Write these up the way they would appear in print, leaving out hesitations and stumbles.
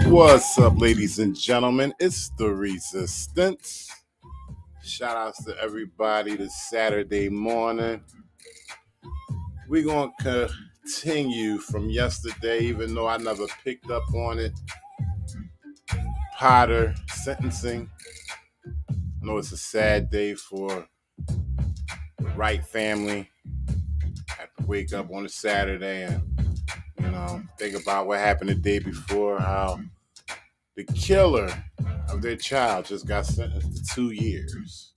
What's up, ladies and gentlemen? It's the Resistance. Shout outs to everybody this Saturday morning. We're going to continue from yesterday, even though I never picked up on it. Potter sentencing. I know it's a sad day for the Wright family. I have to wake up on a Saturday and, think about what happened the day before, how the killer of their child just got sentenced to 2 years.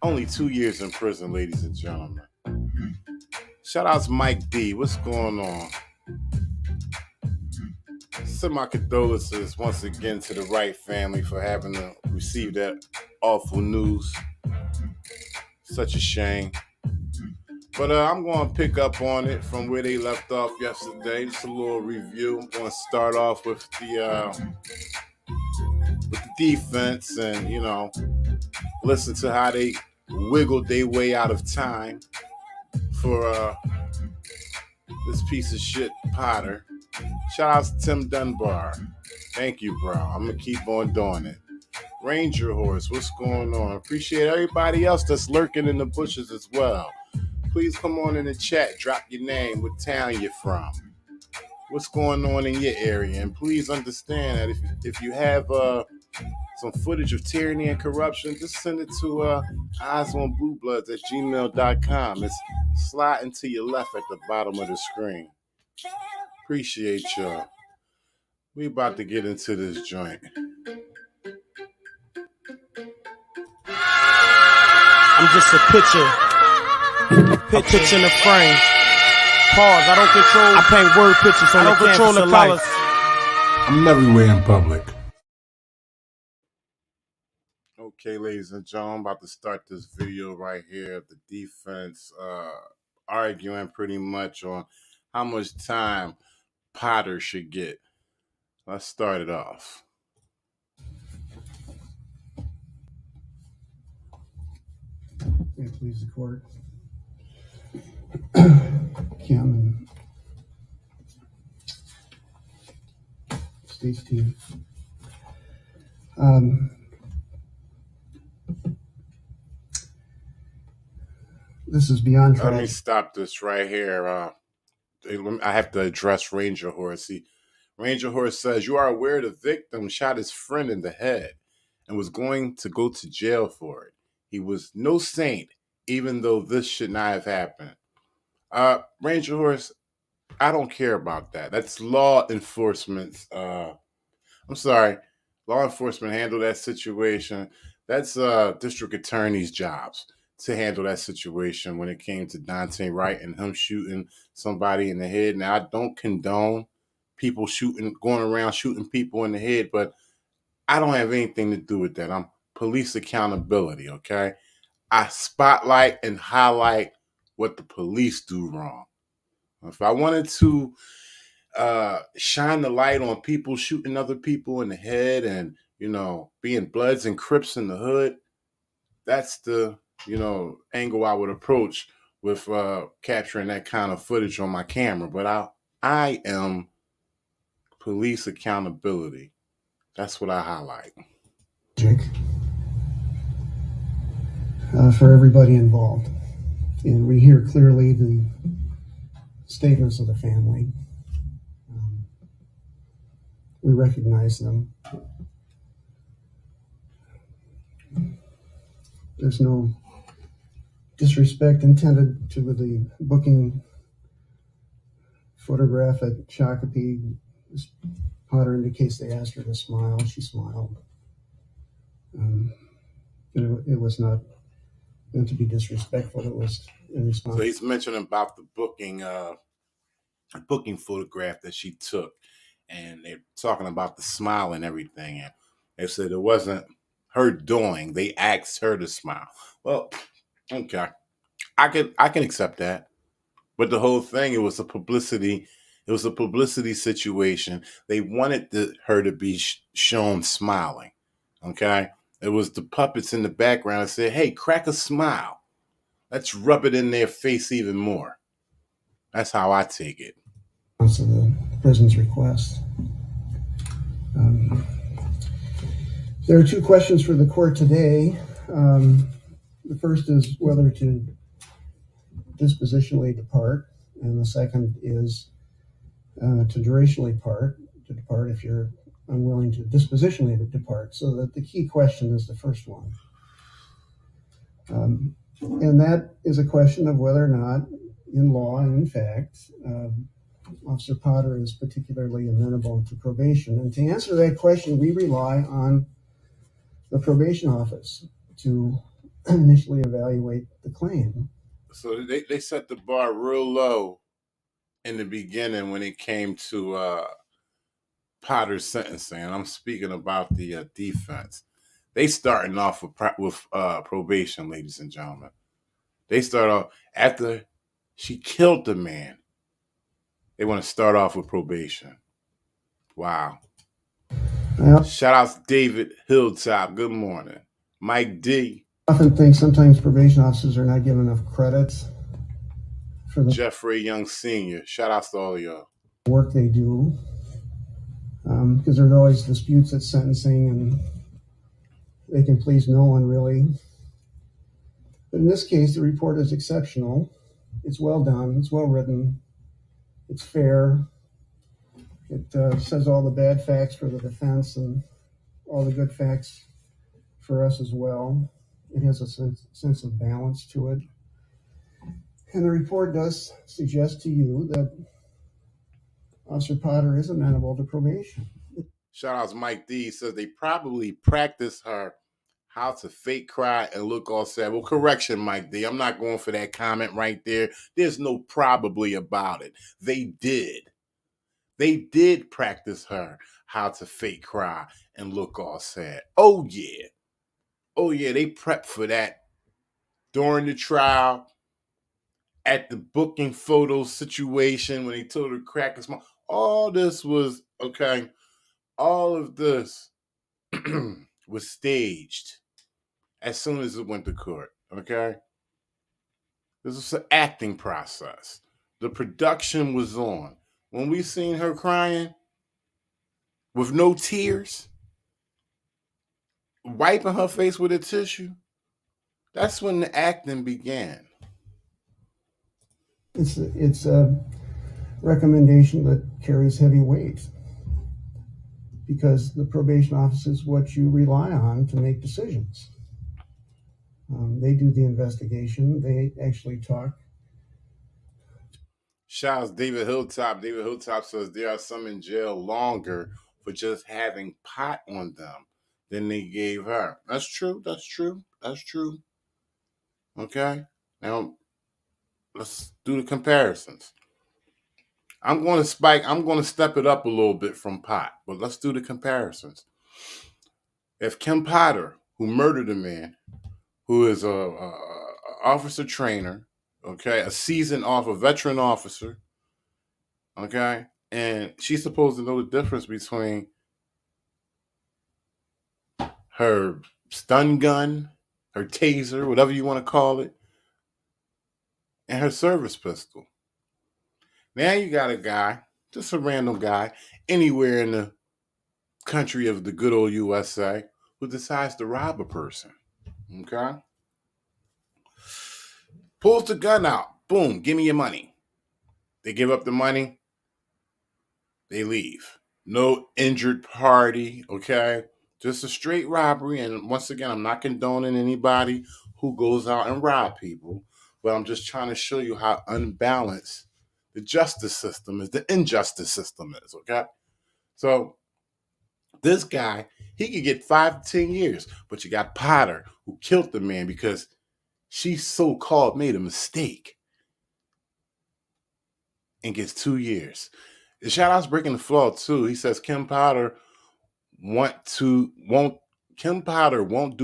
Only 2 years in prison, ladies and gentlemen. Shout out to Mike D. What's going on? Send my condolences once again to the Wright family for having to receive that awful news. Such a shame. But I'm going to pick up on it from where they left off yesterday. Just a little review. I'm going to start off with the defense and, listen to how they wiggled their way out of time for this piece of shit Potter. Shout out to Tim Dunbar. Thank you, bro. I'm going to keep on doing it. Ranger Horse, what's going on? Appreciate everybody else that's lurking in the bushes as well. Please come on in the chat. Drop your name, what town you're from, what's going on in your area. And please understand that if you have some footage of tyranny and corruption, just send it to Eyezonbluebloodz at gmail.com. It's sliding to your left at the bottom of the screen. Appreciate y'all. We about to get into this joint. I'm just a picture in the frame. Pause. I paint word pictures on the canvas of life. I'm everywhere in public. Okay, ladies and gentlemen, I'm about to start this video right here. The defense arguing pretty much on how much time Potter should get. Let's start it off. May it please the court. Kim and State's team. This is beyond tragic. Let me stop this right here. I have to address Ranger Horse. Ranger Horse says, you are aware the victim shot his friend in the head and was going to go to jail for it. He was no saint, even though this should not have happened. Ranger Horse, I don't care about that. That's law enforcement. I'm sorry. Law enforcement handle that situation. That's district attorney's jobs to handle that situation when it came to Dante Wright and him shooting somebody in the head. Now, I don't condone people going around shooting people in the head, but I don't have anything to do with that. I'm police accountability, okay? I spotlight and highlight what the police do wrong. If I wanted to shine the light on people shooting other people in the head and, being Bloods and Crips in the hood, that's the, angle I would approach with capturing that kind of footage on my camera. But I am police accountability. That's what I highlight. For everybody involved. And we hear clearly the statements of the family. We recognize them. There's no disrespect intended to the booking photograph at Shakopee, Potter indicates they asked her to smile. She smiled. It was not meant to be disrespectful. It was in response. So he's mentioning about the booking photograph that she took, and they're talking about the smile and everything. And they said it wasn't her doing; they asked her to smile. Well, okay, I can accept that. But the whole thing, it was a publicity. It was a publicity situation. They wanted her to be shown smiling. Okay, it was the puppets in the background that said, "Hey, crack a smile. Let's rub it in their face even more." That's how I take it. To the prison's request. There are two questions for the court today. The first is whether to dispositionally depart, and the second is to durationally depart if you're unwilling to dispositionally depart. So that the key question is the first one. And that is a question of whether or not, in law and in fact, Officer Potter is particularly amenable to probation. And to answer that question, we rely on the probation office to initially evaluate the claim. So they set the bar real low in the beginning when it came to Potter's sentencing. And I'm speaking about the defense. They starting off with probation, ladies and gentlemen. They start off after she killed the man. They want to start off with probation. Wow. Shout out to David Hilltop. Good morning. Mike D. I often think sometimes probation officers are not given enough credit for the Jeffrey Young Sr. Shout out to all of y'all. Work they do. Because there's always disputes at sentencing and they can please no one really. But in this case, the report is exceptional. It's well done. It's well written. It's fair. It says all the bad facts for the defense and all the good facts for us as well. It has a sense of balance to it. And the report does suggest to you that Officer Potter is amenable to probation. Shout out to Mike D. Says they probably practiced her how to fake cry and look all sad. Well, correction, Mike D. I'm not going for that comment right there. There's no probably about it. They did. They did practice her how to fake cry and look all sad. Oh, yeah. Oh, yeah. They prepped for that during the trial, at the booking photo situation when they told her to crack a smile. All this was, okay, all of this was staged as soon as it went to court, okay? This was an acting process. The production was on. When we seen her crying with no tears, wiping her face with a tissue, that's when the acting began. It's a recommendation that carries heavy weight because the probation office is what you rely on to make decisions. They do the investigation. They actually talk. Shouts David Hilltop. David Hilltop says there are some in jail longer for just having pot on them than they gave her. That's true. That's true. That's true. Okay. Now let's do the comparisons. I'm going to step it up a little bit from pot, but let's do the comparisons. If Kim Potter, who murdered a man, who is a officer trainer, okay, a veteran officer, okay, and she's supposed to know the difference between her stun gun, her taser, whatever you want to call it, and her service pistol. Now you got a guy, just a random guy, anywhere in the country of the good old USA, who decides to rob a person, okay? Pulls the gun out. Boom, give me your money. They give up the money. They leave. No injured party, okay? Just a straight robbery. And once again, I'm not condoning anybody who goes out and rob people, but I'm just trying to show you how unbalanced the justice system is, the injustice system is, okay? So this guy, he could get 5 to 10 years, but you got Potter who killed the man because she so-called made a mistake and gets 2 years. The shout out's breaking the flaw too. He says Kim Potter won't do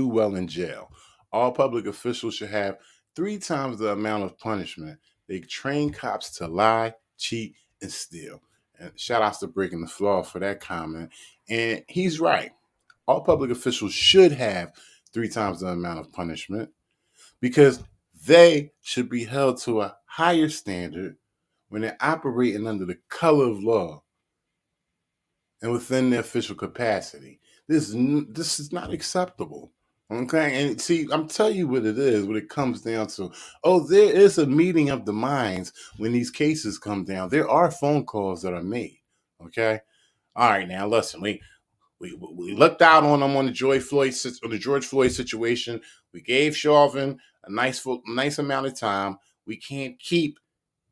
well in jail. All public officials should have 3 times the amount of punishment. They train cops to lie, cheat, and steal. And shout outs to breaking the flaw for that comment. And he's right. All public officials should have 3 times the amount of punishment because they should be held to a higher standard when they're operating under the color of law and within their official capacity. This is not acceptable. Okay, and see, I'm telling you what it is when it comes down to, there is a meeting of the minds when these cases come down. There are phone calls that are made. Okay, all right, now listen, we looked out on them on the George Floyd situation. We gave Chauvin a nice amount of time. We can't keep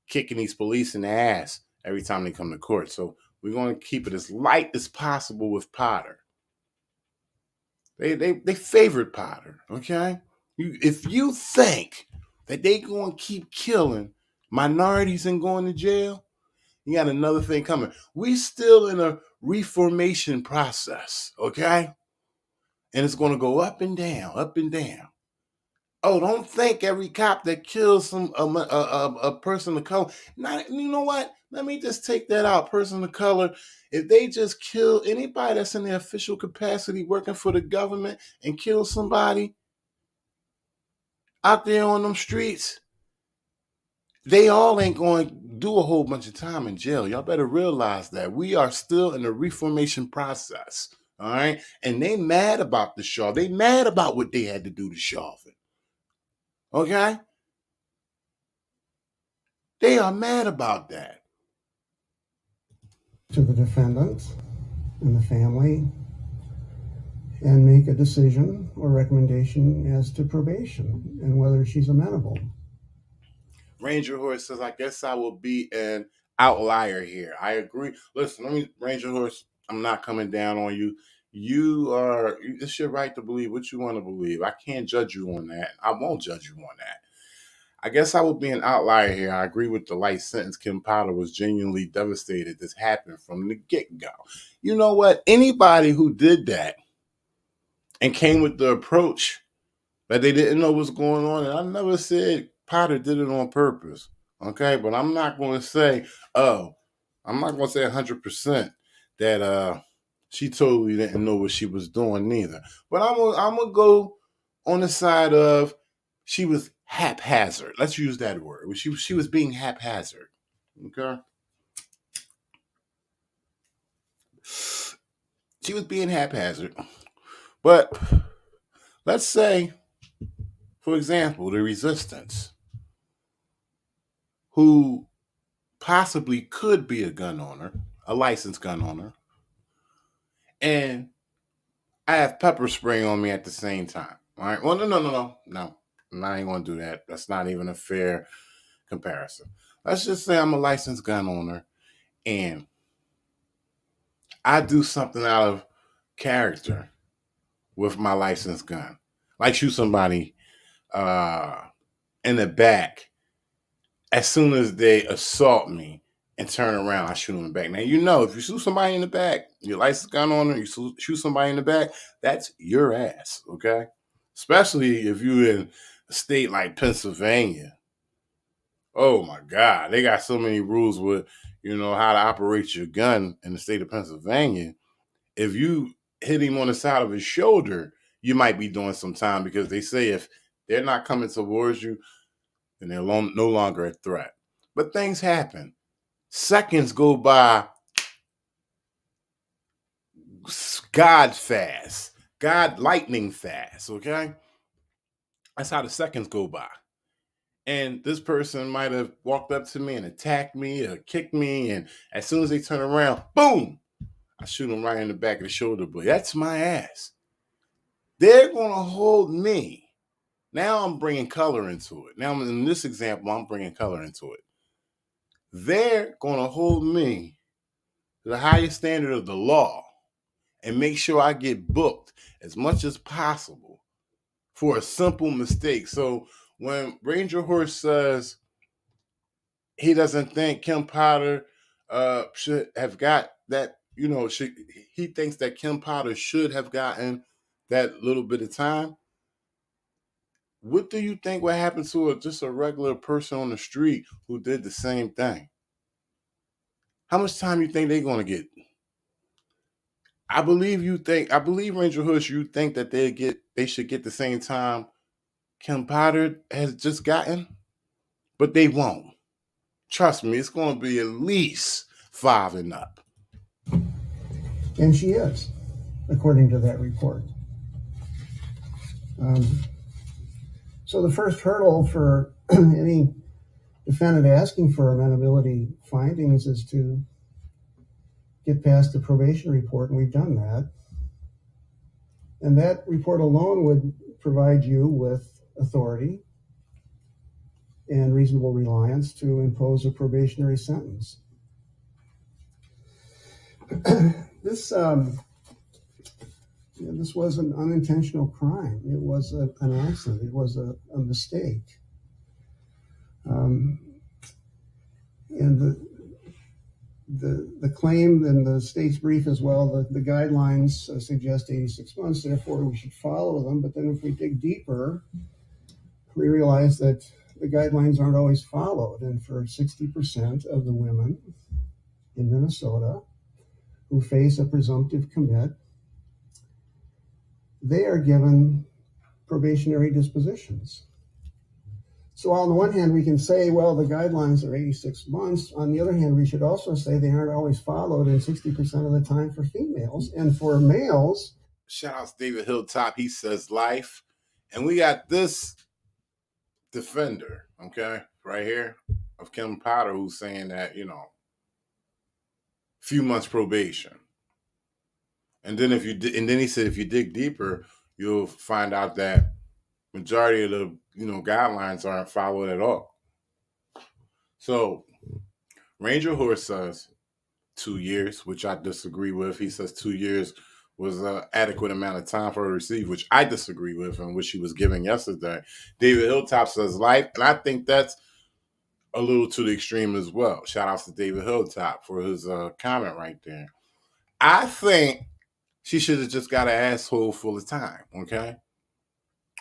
kicking these police in the ass every time they come to court. So we're going to keep it as light as possible with Potter. They favored Potter, okay? If you think that they going to keep killing minorities and going to jail, you got another thing coming. We still in a reformation process, okay? And it's going to go up and down, up and down. Oh, don't think every cop that kills a person of color. You know what? Let me just take that out. Person of color. If they just kill anybody that's in their official capacity working for the government and kill somebody out there on them streets, they all ain't going to do a whole bunch of time in jail. Y'all better realize that we are still in the reformation process. All right. And they mad about the Shaw. They mad about what they had to do to Chauvin. Okay? They are mad about that. To the defendant and the family and make a decision or recommendation as to probation and whether she's amenable. Ranger Horse says, I guess I will be an outlier here. I agree. Listen, Ranger Horse, I'm not coming down on you. It's your right to believe what you want to believe. I can't judge you on that. I won't judge you on that. I guess I would be an outlier here. I agree with the light sentence. Kim Potter was genuinely devastated this happened from the get-go. You know what? Anybody who did that and came with the approach that they didn't know what's going on, and I never said Potter did it on purpose, okay? But I'm not going to say, I'm not going to say 100% that she totally didn't know what she was doing neither. But I'm gonna go on the side of she was haphazard. Let's use that word. She was being haphazard, okay? She was being haphazard. But let's say, for example, the resistance, who possibly could be a gun owner, a licensed gun owner, and I have pepper spray on me at the same time. All right. Well, no. I'm not even going to do that. That's not even a fair comparison. Let's just say I'm a licensed gun owner and I do something out of character with my licensed gun, like shoot somebody in the back. As soon as they assault me and turn around, I shoot them in the back. Now, if you shoot somebody in the back, your licensed gun owner, you shoot somebody in the back, that's your ass, okay? Especially if you're in a state like Pennsylvania. Oh, my God. They got so many rules with, how to operate your gun in the state of Pennsylvania. If you hit him on the side of his shoulder, you might be doing some time because they say if they're not coming towards you, and they're no longer a threat. But things happen. Seconds go by God fast. God lightning fast, okay? That's how the seconds go by. And this person might have walked up to me and attacked me or kicked me, and as soon as they turn around, boom, I shoot them right in the back of the shoulder blade. That's my ass. They're going to hold me. Now I'm bringing color into it. Now in this example, I'm bringing color into it. they're going to hold me to the highest standard of the law and make sure I get booked as much as possible for a simple mistake. So when Ranger Horse says he doesn't think Kim Potter should have got that, he thinks that Kim Potter should have gotten that little bit of time. What do you think would happen to just a regular person on the street who did the same thing? How much time you think they're going to get? I believe Ranger Horse, you think that they should get the same time Kim Potter has just gotten, but they won't. Trust me, it's going to be at least 5 and up. And she is, according to that report. So the first hurdle for any defendant asking for amenability findings is to get past the probation report, and we've done that. And that report alone would provide you with authority and reasonable reliance to impose a probationary sentence. This was an unintentional crime. It was an accident. It was a mistake. And the claim in the state's brief as well, the guidelines suggest 86 months, therefore we should follow them. But then if we dig deeper, we realize that the guidelines aren't always followed. And for 60% of the women in Minnesota who face a presumptive commit, they are given probationary dispositions. So on the one hand, we can say, well, the guidelines are 86 months. On the other hand, we should also say they aren't always followed in 60% of the time for females. And for males... Shout out to David Hilltop. He says life. And we got this defender, okay, right here, of Kim Potter, who's saying that, few months probation. And then he said if you dig deeper, you'll find out that majority of the guidelines aren't followed at all. So Ranger Horse says 2 years, which I disagree with. He says 2 years was an adequate amount of time for her to receive, which I disagree with, and which she was given yesterday. David Hilltop says life, and I think that's a little to the extreme as well. Shout out to David Hilltop for his comment right there. I think she should have just got an asshole full of time, okay?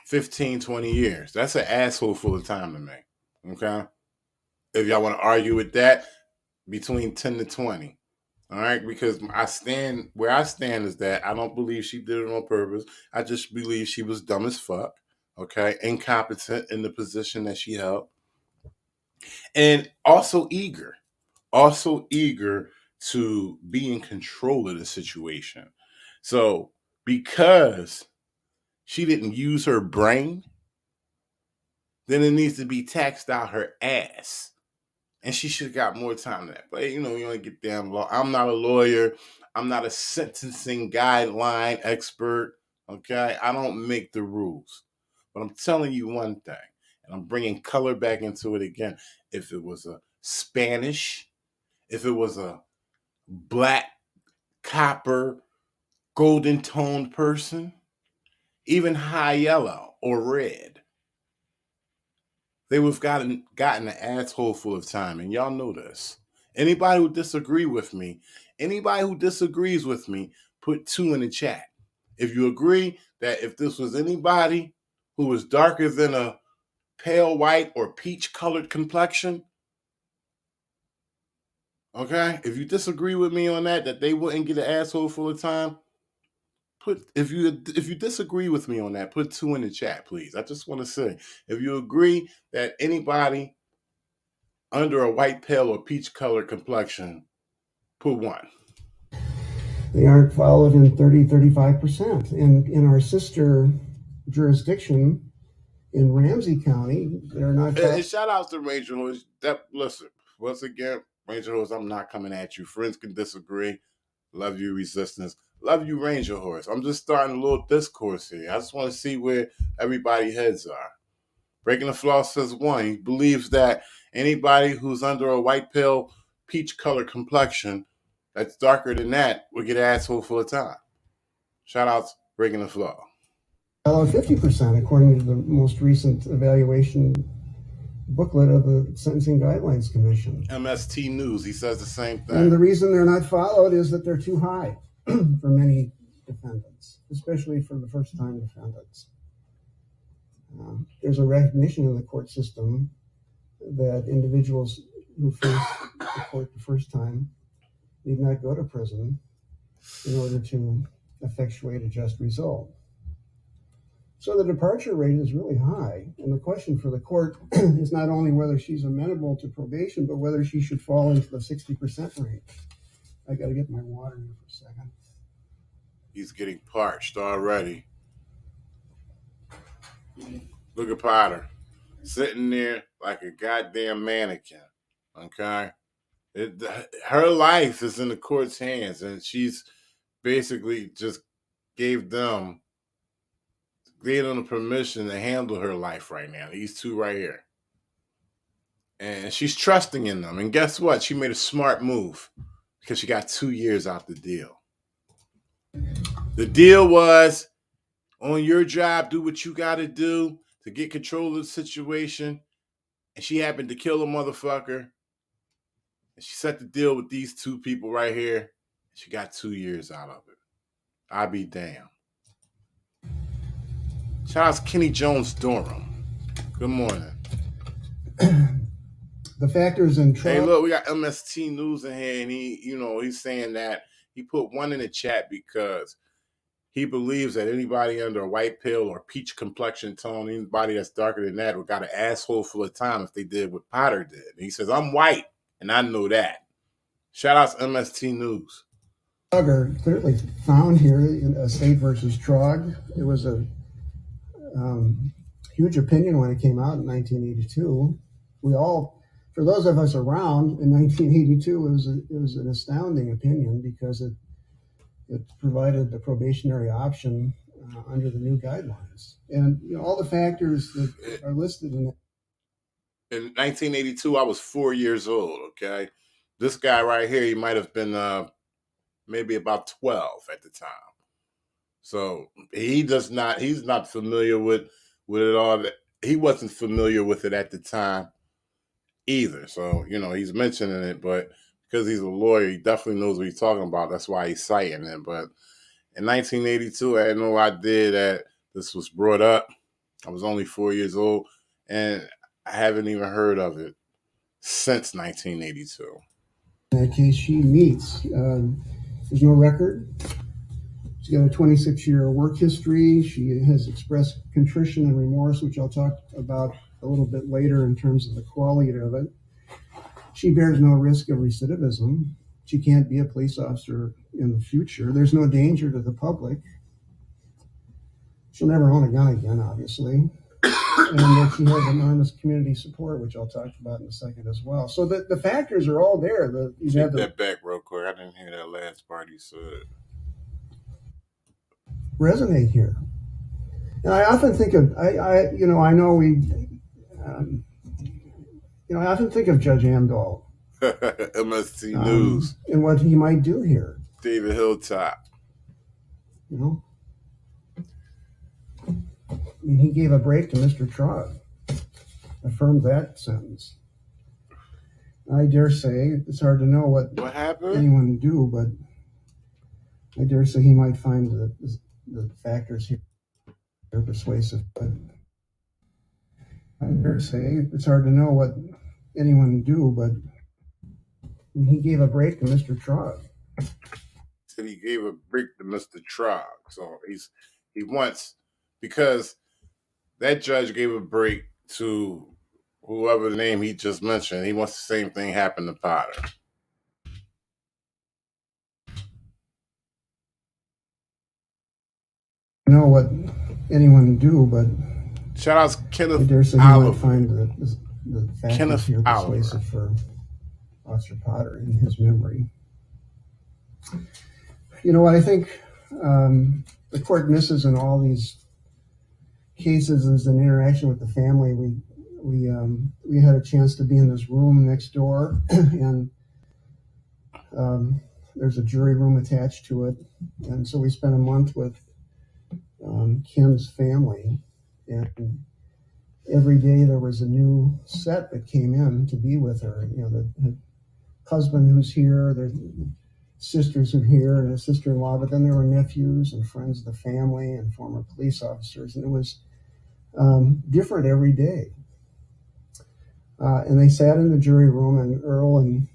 15, 20 years. That's an asshole full of time to me, okay? If y'all want to argue with that, between 10 to 20, all right? Because where I stand is that I don't believe she did it on purpose. I just believe she was dumb as fuck, okay? Incompetent in the position that she held. And also eager to be in control of the situation. So because she didn't use her brain, then it needs to be taxed out her ass. And she should have got more time than that. But, you only get damn law. I'm not a lawyer. I'm not a sentencing guideline expert, okay? I don't make the rules. But I'm telling you one thing, and I'm bringing color back into it again. If it was a Spanish, if it was a black, copper, golden toned person, even high yellow or red, they would have gotten an asshole full of time. And y'all know this. Anybody who disagrees with me, put 2 in the chat. If you agree that if this was anybody who was darker than a pale white or peach colored complexion, okay, if you disagree with me on that they wouldn't get an asshole full of time, if you disagree with me on that, put 2 in the chat, please. I just want to say, if you agree that anybody under a white, pale, or peach colored complexion, put 1. They aren't followed in 35%. In our sister jurisdiction in Ramsey County, they're not. And shout out to Ranger Horse. Listen, once again, Ranger Horse, I'm not coming at you. Friends can disagree. Love you, Resistance. Love you, Ranger Horse. I'm just starting a little discourse here. I just want to see where everybody's heads are. Breaking the Flaw says 1. He believes that Anybody who's under a white pill, peach color complexion that's darker than that would get an asshole full of time. Shout out to Breaking the Flow. 50%, according to the most recent evaluation booklet of the Sentencing Guidelines Commission. MST News, he says the same thing. And the reason they're not followed is that they're too high for many defendants, especially for the first-time defendants. There's a recognition in the court system that individuals who face the court the first time need not go to prison in order to effectuate a just result. So the departure rate is really high. And the question for the court is not only whether she's amenable to probation, but whether she should fall into the 60% range. I got to get my water here for a second. He's getting parched already. Look at Potter sitting there like a goddamn mannequin. Okay? Her life is in the court's hands, and she's basically just gave them the permission to handle her life right now. These two right here. And she's trusting in them. And guess what? She made a smart move because she got 2 years out the deal. The deal was, on your job, do what you got to do to get control of the situation. And she happened to kill a motherfucker. And she set the deal with these two people right here. And she got 2 years out of it. I be damned. Shout out to Kenny Jones Durham. Good morning. The factors in trial. Hey, look, we got MST News in here, and he's saying that he put one in the chat because he believes that anybody under a white pill or peach complexion tone, anybody that's darker than that, would got an asshole full of time if they did what Potter did. And he says, I'm white, and I know that. Shout out to MST News. Are clearly found here in a State versus Trog. It was a huge opinion when it came out in 1982. For those of us around in 1982, it was an astounding opinion because it provided the probationary option under the new guidelines, and all the factors that are listed in it. In 1982, I was 4 years old. Okay, this guy right here, he might have been maybe about 12 at the time. So he's not familiar with it all. He wasn't familiar with it at the time either. So, he's mentioning it, but because he's a lawyer, he definitely knows what he's talking about. That's why he's citing it. But in 1982, I had no idea that this was brought up. I was only 4 years old, and I haven't even heard of it since 1982. In that case, she meets. There's no record. She's got a 26-year work history. She has expressed contrition and remorse, which I'll talk about a little bit later in terms of the quality of it. She bears no risk of recidivism. She can't be a police officer in the future. There's no danger to the public. She'll never own a gun again, obviously. And that she has enormous community support, which I'll talk about in a second as well. So the factors are all there. Take that back real quick. I didn't hear that last part he said. Resonate here. And I often think of, I often think of Judge Amdahl. MST News. And what he might do here. David Hilltop. I mean, he gave a break to Mr. Trog. Affirmed that sentence. I dare say it's hard to know what happened? Anyone would do, but I dare say he might find the factors here are persuasive. But I dare say it's hard to know what anyone would do, but he gave a break to Mr. Trog. Said he gave a break to Mr. Trog. So he wants, because that judge gave a break to whoever the name he just mentioned. He wants the same thing happen to Potter. Know what anyone would do, but shout out to Kenneth I dare say he might find the factors here persuasive for Officer Potter in his memory. What I think the court misses in all these cases is an interaction with the family. we had a chance to be in this room next door, and there's a jury room attached to it, and so we spent a month with Kim's family, and every day there was a new set that came in to be with her. You know, the husband who's here, there's sisters who are here, and a sister-in-law, but then there were nephews and friends of the family and former police officers, and it was different every day. And they sat in the jury room, and Earl and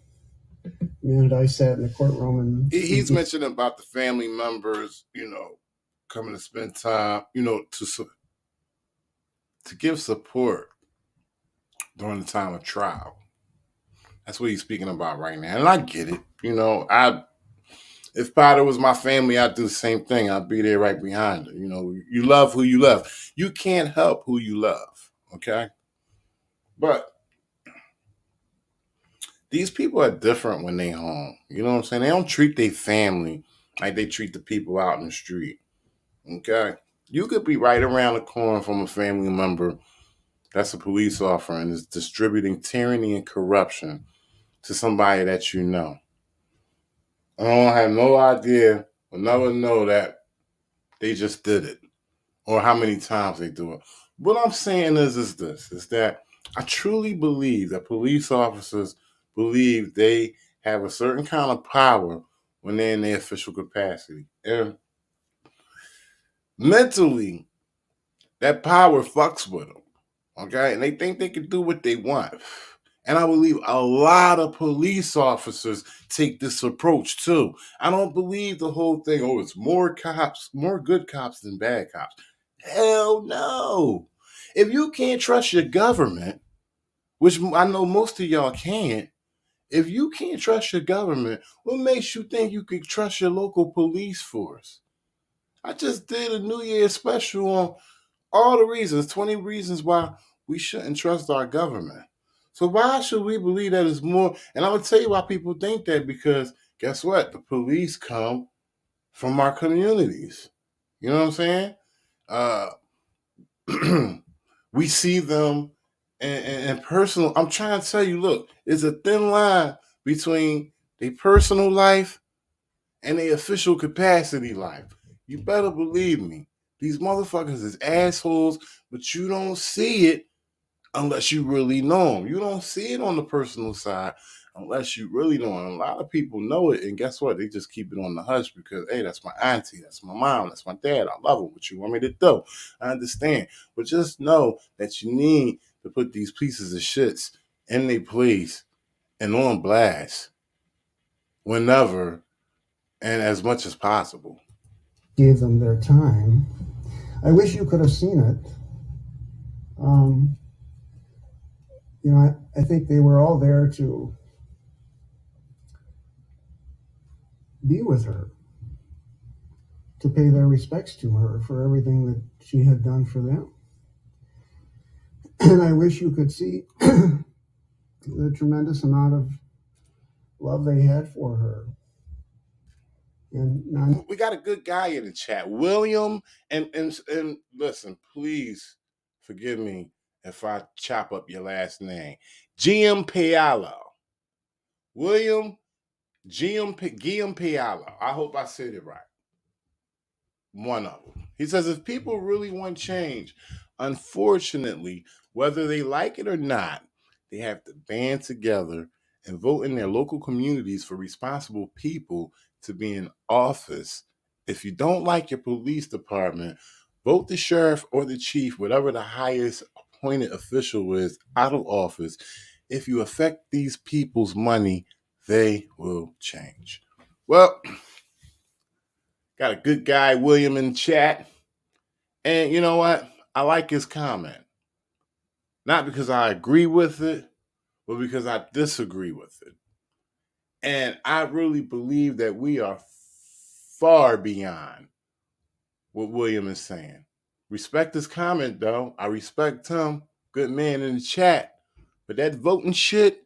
me and I sat in the courtroom. And he's mentioning about the family members, coming to spend time, to give support during the time of trial. That's what he's speaking about right now. And I get it. If Potter was my family, I'd do the same thing. I'd be there right behind her. You love who you love. You can't help who you love. Okay? But these people are different when they home. You know what I'm saying? They don't treat their family like they treat the people out in the street. Okay? You could be right around the corner from a family member that's a police officer and is distributing tyranny and corruption to somebody that you know. I don't have no idea or never know that they just did it or how many times they do it. What I'm saying is that I truly believe that police officers believe they have a certain kind of power when they're in their official capacity. And mentally, that power fucks with them. Okay? And they think they can do what they want. And I believe a lot of police officers take this approach too. I don't believe the whole thing, it's more cops, more good cops than bad cops. Hell no. If you can't trust your government, which I know most of y'all can't, if you can't trust your government, what makes you think you can trust your local police force? I just did a New Year's special on all the reasons, 20 reasons why we shouldn't trust our government. So why should we believe that it's more? And I'm going to tell you why people think that, because guess what? The police come from our communities. You know what I'm saying? We see them in personal. I'm trying to tell you, look, there's a thin line between their personal life and their official capacity life. You better believe me. These motherfuckers is assholes, but you don't see it unless you really know them. You don't see it on the personal side unless you really know them. A lot of people know it, and guess what? They just keep it on the hush because, hey, that's my auntie, that's my mom, that's my dad. I love them. What you want me to do? I understand. But just know that you need to put these pieces of shits in their place and on blast whenever and as much as possible. Gave them their time. I wish you could have seen it. I think they were all there to be with her, to pay their respects to her for everything that she had done for them. And I wish you could see the tremendous amount of love they had for her. And we got a good guy in the chat, William, and listen, please forgive me if I chop up your last name, GM Pialo. William Guillaume Pialo. I hope I said it right. One of them. He says, if people really want change, unfortunately, whether they like it or not, they have to band together and vote in their local communities for responsible people to be in office. If you don't like your police department, vote the sheriff or the chief, whatever the highest appointed official is, out of office. If you affect these people's money, they will change. Well, got a good guy, William, in the chat. And you know what? I like his comment. Not because I agree with it, but because I disagree with it. And I really believe that we are far beyond what William is saying. Respect his comment, though. I respect him. Good man in the chat. But that voting shit,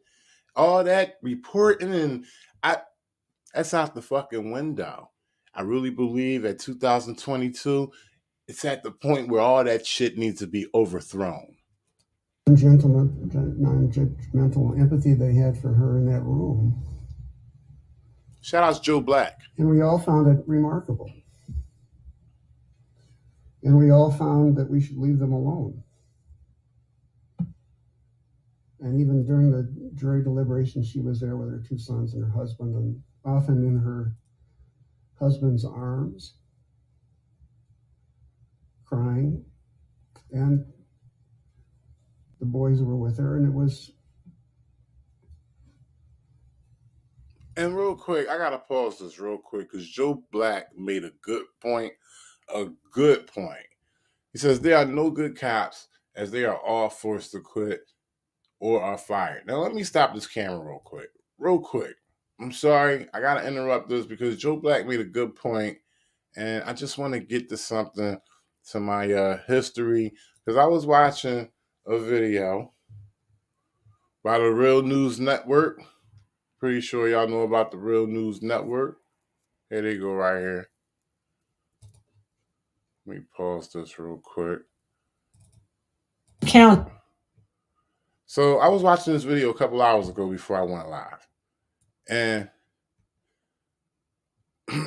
all that reporting, and that's out the fucking window. I really believe at 2022, it's at the point where all that shit needs to be overthrown. non-judgmental empathy they had for her in that room. Shout out to Joe Black. And we all found it remarkable. And we all found that we should leave them alone. And even during the jury deliberation, she was there with her 2 sons and her husband, and often in her husband's arms, crying. And the boys were with her, and it was... And real quick, I gotta pause this real quick because Joe Black made a good point. A good point. He says there are no good cops as they are all forced to quit or are fired. Now let me stop this camera real quick. Real quick. I'm sorry. I gotta interrupt this because Joe Black made a good point, and I just want to get to something to my history because I was watching a video by the Real News Network. Pretty sure y'all know about the Real News Network. Here they go right here. Let me pause this real quick. Count. So I was watching this video a couple hours ago before I went live. And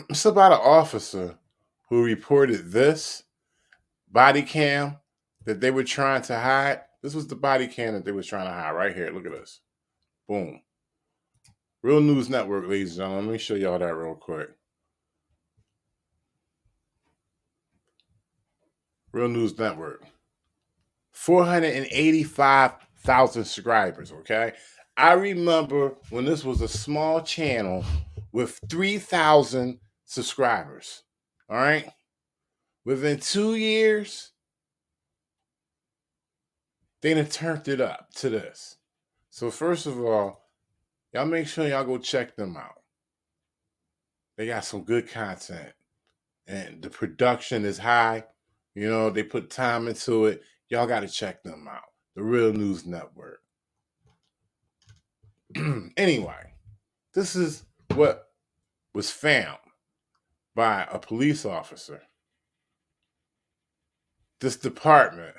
it's about an officer who reported this body cam that they were trying to hide. This was the body cam that they were trying to hide right here. Look at this. Boom. Real News Network, ladies and gentlemen. Let me show y'all that real quick. Real News Network. 485,000 subscribers, okay? I remember when this was a small channel with 3,000 subscribers, all right? Within 2 years, they done turned it up to this. So first of all, y'all make sure y'all go check them out. They got some good content. And the production is high. You know, they put time into it. Y'all got to check them out. The Real News Network. Anyway, this is what was found by a police officer. This department.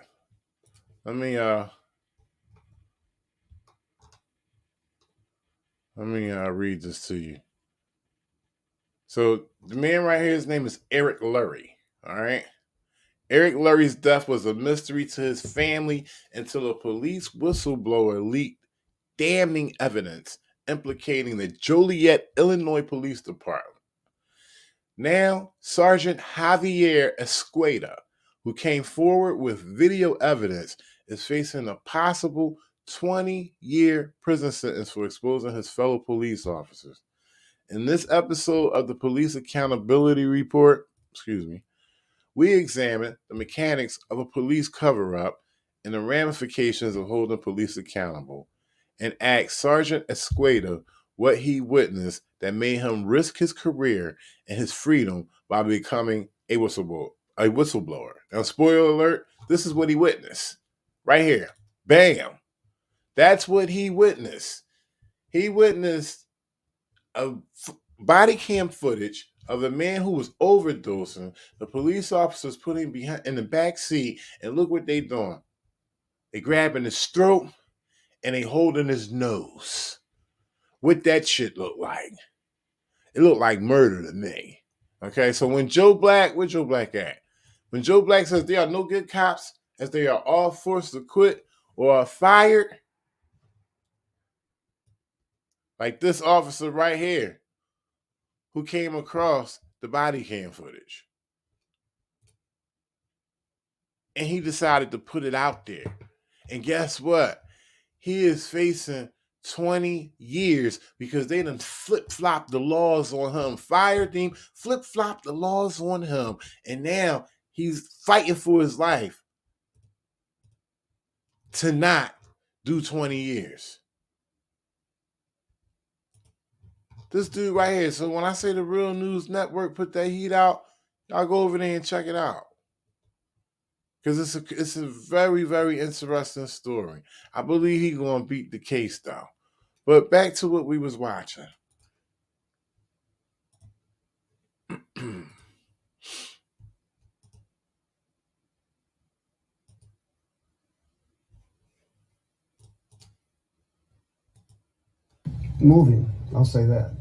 Let me read this to you. So the man right here, his name is Eric Lurie. All right. Eric Lurie's death was a mystery to his family until a police whistleblower leaked damning evidence implicating the Joliet, Illinois Police Department. Now, Sergeant Javier Escueda, who came forward with video evidence, is facing a possible 20-year prison sentence for exposing his fellow police officers. In this episode of the Police Accountability Report, we examine the mechanics of a police cover-up and the ramifications of holding police accountable, and ask Sergeant Escueda what he witnessed that made him risk his career and his freedom by becoming a whistleblower. Now, spoiler alert, this is what he witnessed. Right here. Bam. That's what he witnessed. He witnessed a body cam footage of a man who was overdosing. The police officers put him behind in the back seat, and look what they doing. They grabbing his throat and they holding his nose. What that shit look like? It looked like murder to me. Okay, so when Joe Black, where Joe Black at? When Joe Black says there are no good cops as they are all forced to quit or are fired, like this officer right here who came across the body cam footage. And he decided to put it out there. And guess what? He is facing 20 years because they done flip-flopped the laws on him. Fired him, flip-flopped the laws on him. And now he's fighting for his life to not do 20 years. This dude right here. So when I say the Real News Network put that heat out, y'all go over there and check it out. Because it's a very, very interesting story. I believe he's going to beat the case, though. But back to what we was watching. moving, I'll say that.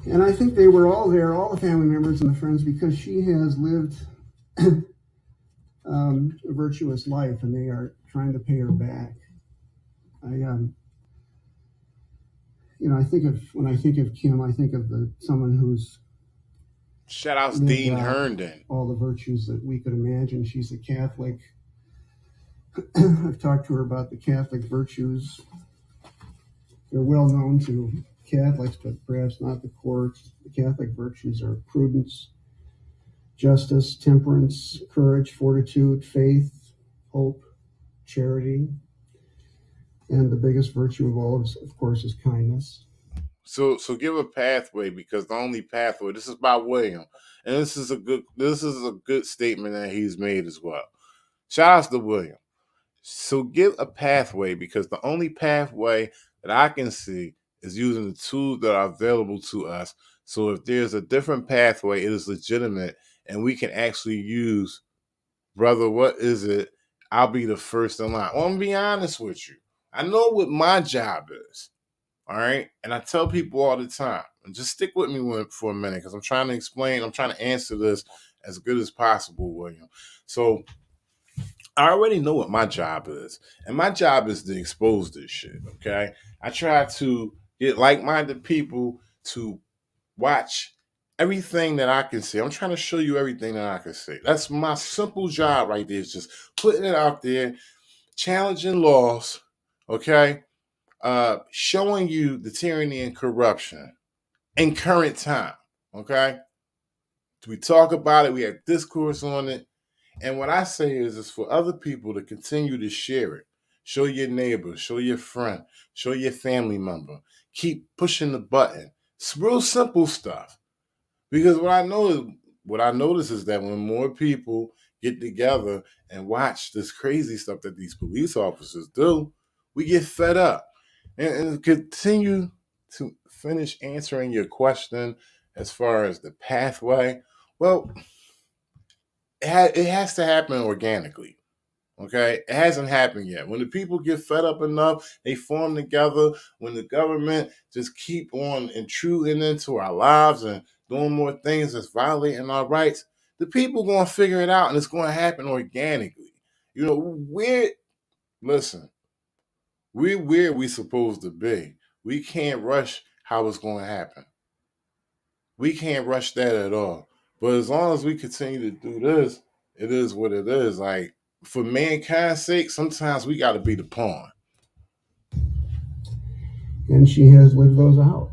And I think they were all there, all the family members and the friends, because she has lived a virtuous life, and they are trying to pay her back. I think of, when I think of Kim, I think of someone who's Shout outs Dean Herndon. All the virtues that we could imagine. She's a Catholic. I've talked to her about the Catholic virtues. They're well known to Catholics, but perhaps not the courts. The Catholic virtues are prudence, justice, temperance, courage, fortitude, faith, hope, charity, and the biggest virtue of all, of course, is kindness. So give a pathway, because the only pathway. This is by William, and this is a good statement that he's made as well. Shout outs to William. So give a pathway, because the only pathway that I can see is using the tools that are available to us. So if there's a different pathway, it is legitimate, and we can actually use, brother, what is it? I'll be the first in line. Well, I'm gonna be honest with you. I know what my job is. All right. And I tell people all the time, and just stick with me for a minute, because I'm trying to explain, I'm trying to answer this as good as possible, William. So I already know what my job is. And my job is to expose this shit. Okay. I try to get like-minded people to watch everything that I can see. I'm trying to show you everything that I can see. That's my simple job right there, is just putting it out there, challenging laws, okay? Showing you the tyranny and corruption in current time, okay? We talk about it, we have discourse on it, and what I say is for other people to continue to share it. Show your neighbor, show your friend, show your family member. Keep pushing the button. It's real simple stuff. Because what I notice is that when more people get together and watch this crazy stuff that these police officers do, we get fed up. And continue to finish answering your question as far as the pathway. Well, it has to happen organically. Okay, it hasn't happened yet. When the people get fed up enough, they form together. When the government just keep on intruding into our lives and doing more things that's violating our rights, the people gonna figure it out, and it's gonna happen organically. Listen, we're where we supposed to be. We can't rush how it's going to happen. We can't rush that at all. But as long as we continue to do this, it is what it is. Like, for mankind's sake, sometimes we got to be the pawn. And she has lived those out.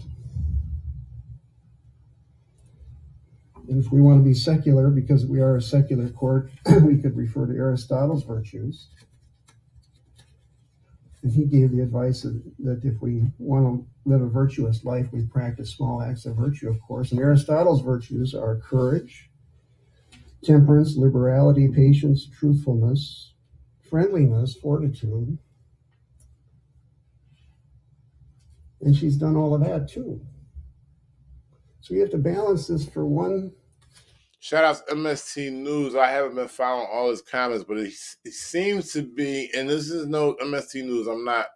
And if we want to be secular, because we are a secular court, we could refer to Aristotle's virtues. And he gave the advice that if we want to live a virtuous life, we practice small acts of virtue, of course. And Aristotle's virtues are courage, temperance, liberality, patience, truthfulness, friendliness, fortitude. And she's done all of that too. So you have to balance this for one. Shout out to MST News. I haven't been following all his comments, but it seems to be, and this is no MST News, I'm not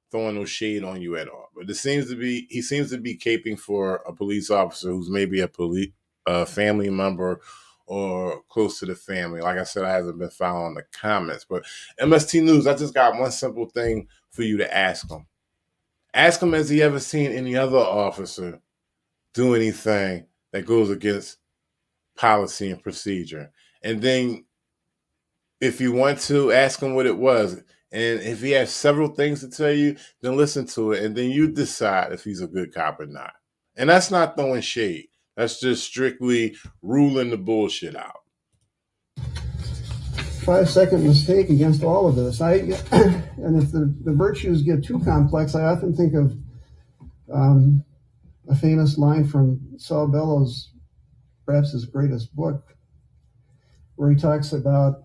throwing no shade on you at all, but he seems to be caping for a police officer who's maybe a family member or close to the family. Like I said, I haven't been following the comments, but MST News, I just got one simple thing for you to ask him. Ask him, has he ever seen any other officer do anything that goes against policy and procedure? And then if you want to, ask him what it was. And if he has several things to tell you, then listen to it. And then you decide if he's a good cop or not. And that's not throwing shade. That's just strictly ruling the bullshit out. 5-second mistake against all of this. And if the virtues get too complex, I often think of a famous line from Saul Bellows, perhaps his greatest book, where he talks about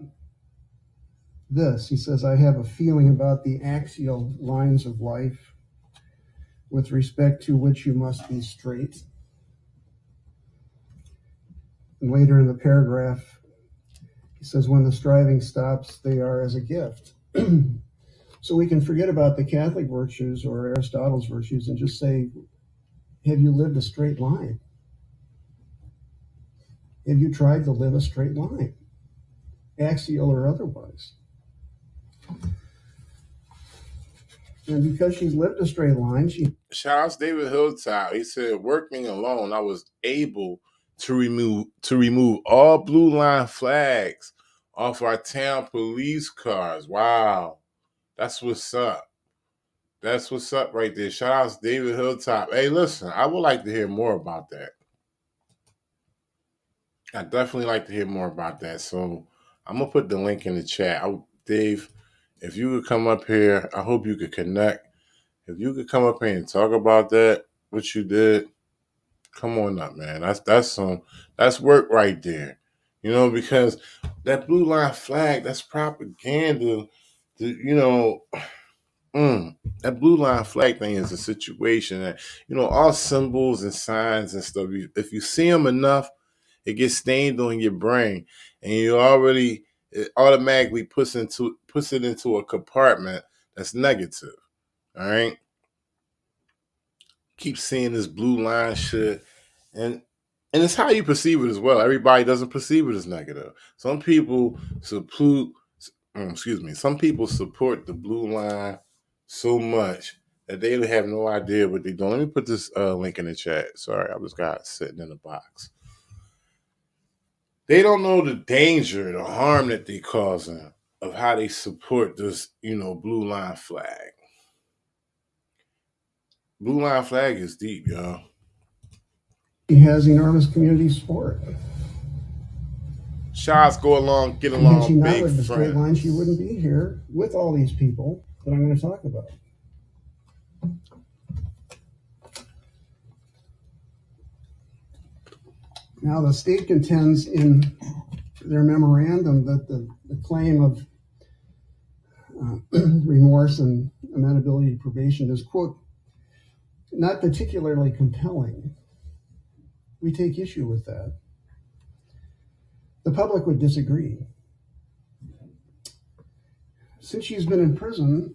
this. He says, I have a feeling about the axial lines of life with respect to which you must be straight. And later in the paragraph, he says, when the striving stops, they are as a gift. So we can forget about the Catholic virtues or Aristotle's virtues and just say, have you lived a straight line? Have you tried to live a straight line, axial or otherwise? And because she's lived a straight line, shout out to David Hilltop. He said, working alone, I was able to remove all blue line flags off our town police cars. Wow. That's what's up. That's what's up right there. Shout out to David Hilltop. Hey, listen, I would like to hear more about that. I definitely like to hear more about that. So I'm going to put the link in the chat. Dave, if you could come up here, I hope you could connect. If you could come up here and talk about that, what you did, come on up, man. That's work right there. You know, because that blue line flag, that's propaganda. That blue line flag thing is a situation that, all symbols and signs and stuff, if you see them enough, it gets stained on your brain, and it automatically puts it into a compartment that's negative. All right. Keep seeing this blue line shit, and it's how you perceive it as well. Everybody doesn't perceive it as negative. Some people support the blue line so much that they have no idea what they're doing. Let me put this link in the chat. Sorry, I was sitting in the box. They don't know the danger, the harm that they're causing of how they support this, blue line flag. Blue line flag is deep, y'all. He has enormous community support. Shots go along, get along. Had she not lived a straight line, she wouldn't be here with all these people that I'm going to talk about. Now, the state contends in their memorandum that the claim of remorse and amenability to probation is, quote, not particularly compelling. We take issue with that. The public would disagree. Since she's been in prison,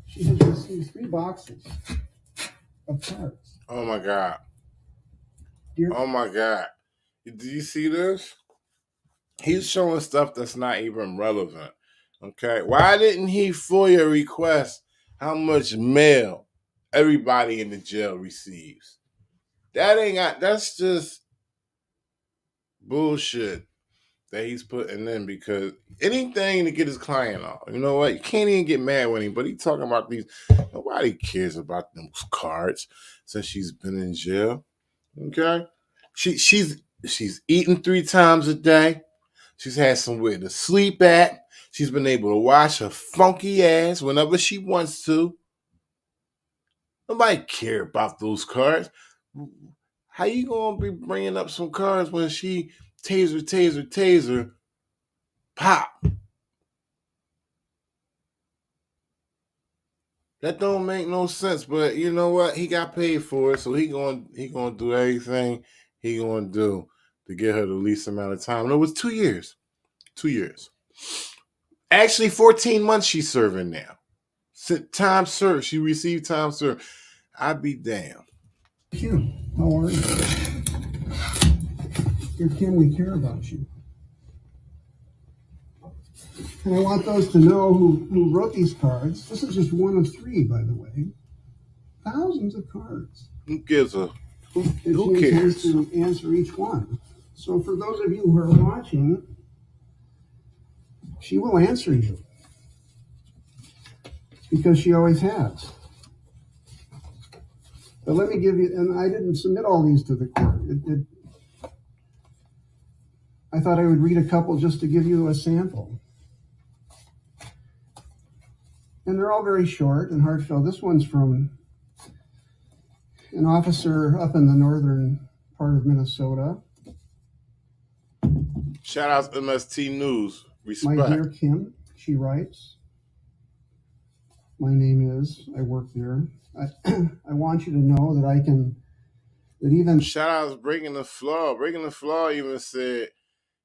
she has received 3 boxes of cards. Oh my God. Oh my God. Do you see this? He's showing stuff that's not even relevant. Okay. Why didn't he FOIA request how much mail everybody in the jail receives? That's just bullshit that he's putting in, because anything to get his client off. You know what? You can't even get mad with him, but he's talking about these. Nobody cares about those cards since she's been in jail. Okay? She's eaten 3 times a day. She's had somewhere to sleep at. She's been able to wash her funky ass whenever she wants to. Nobody care about those cards. How you gonna be bringing up some cards when she taser, pop? That don't make no sense. But you know what? He got paid for it, so he gonna do everything he gonna do to get her the least amount of time. No, it was 2 years. 2 years. Actually, 14 months she's serving now. Time served. She received time served. I'd be damned. Kim, how are you? Dear Kim, we care about you. And I want those to know who wrote these cards. This is just one of 3, by the way. Thousands of cards. Who gives a? Who she cares? To answer each one. So for those of you who are watching, she will answer you, because she always has. But let me give you, and I didn't submit all these to the court. I thought I would read a couple just to give you a sample. And they're all very short and heartfelt. This one's from an officer up in the northern part of Minnesota. Shout out to MST News. Respect. My dear Kim, she writes, my name is, I work there. I want you to know that even... Shout out to Breaking the Flaw. Breaking the Flaw even said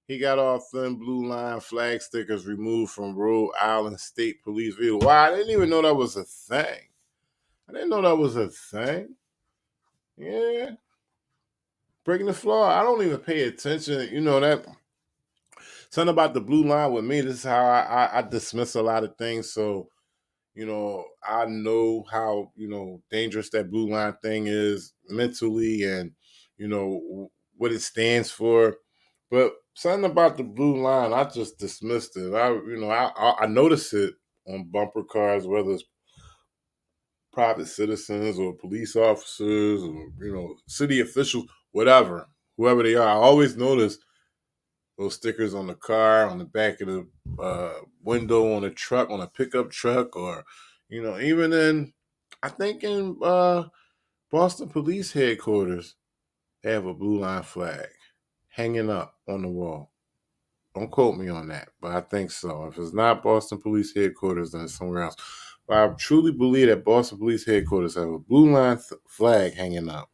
He got all thin blue line flag stickers removed from Rhode Island State Police vehicle. Wow, I didn't even know that was a thing. I didn't know that was a thing. Yeah. Breaking the flaw. I don't even pay attention. You know that something about the blue line with me. This is how I dismiss a lot of things. So, I know how, dangerous that blue line thing is mentally and, what it stands for. But something about the blue line, I just dismissed it. I notice it on bumper cars, whether it's private citizens or police officers or, city officials, whoever they are. I always notice those stickers on the car, on the back of the window, on a truck, on a pickup truck, or, even I think in Boston Police Headquarters, they have a blue line flag hanging up on the wall. Don't quote me on that, but I think so. If it's not Boston Police Headquarters, then it's somewhere else. But I truly believe that Boston Police Headquarters have a blue line flag hanging up.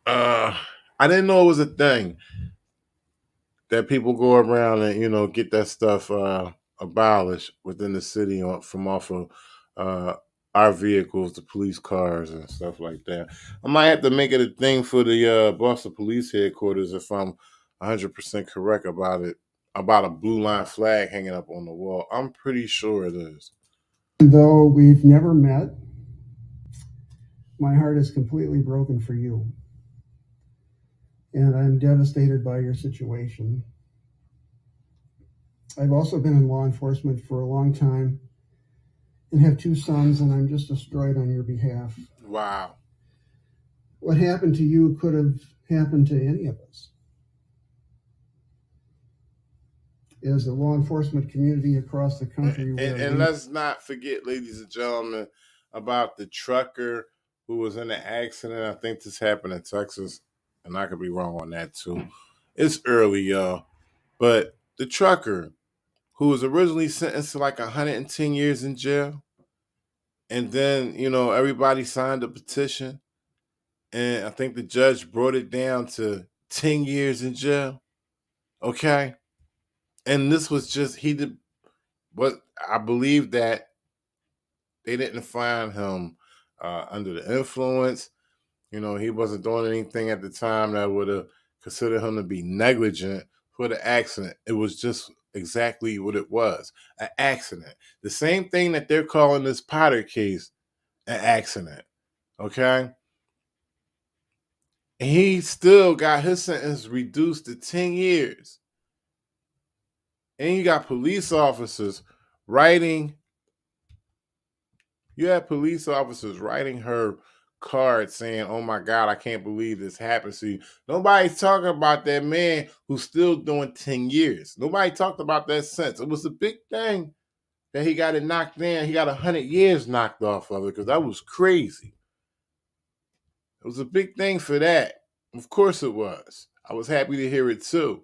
I didn't know it was a thing that people go around and get that stuff abolished within the city from off of our vehicles, the police cars and stuff like that. I might have to make it a thing for the Boston Police Headquarters if I'm 100% correct about it, about a blue line flag hanging up on the wall. I'm pretty sure it is. Though we've never met, my heart is completely broken for you. And I'm devastated by your situation. I've also been in law enforcement for a long time and have 2 sons, and I'm just destroyed on your behalf. Wow. What happened to you could have happened to any of us. As a law enforcement community across the country. And let's not forget, ladies and gentlemen, about the trucker who was in the accident. I think this happened in Texas, and I could be wrong on that too. It's early, y'all. But the trucker who was originally sentenced to like 110 years in jail, and then, everybody signed a petition, and I think the judge brought it down to 10 years in jail. Okay? And this was just, but I believe that they didn't find him under the influence. He wasn't doing anything at the time that would have considered him to be negligent for the accident. It was just exactly what it was, an accident. The same thing that they're calling this Potter case an accident, okay? And he still got his sentence reduced to 10 years. And you got police officers writing her card saying, "Oh my God, I can't believe this happened to you." Nobody's talking about that man who's still doing 10 years. Nobody talked about that since. It was a big thing that he got it knocked down. He got 100 years knocked off of it because that was crazy. It was a big thing for that. Of course it was. I was happy to hear it too.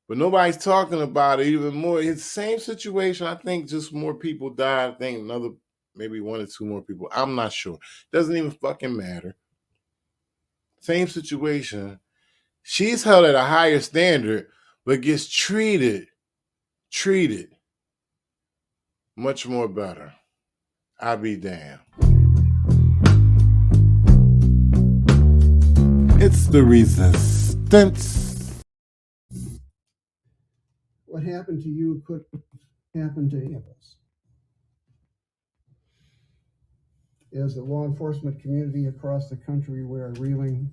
But nobody's talking about it even more. It's the same situation. I think just more people died. I think maybe 1 or 2 more people. I'm not sure. Doesn't even fucking matter. Same situation. She's held at a higher standard, but gets treated much more better. I be damned. It's the resistance. What happened to you could happen to any of us. As a law enforcement community across the country, we are reeling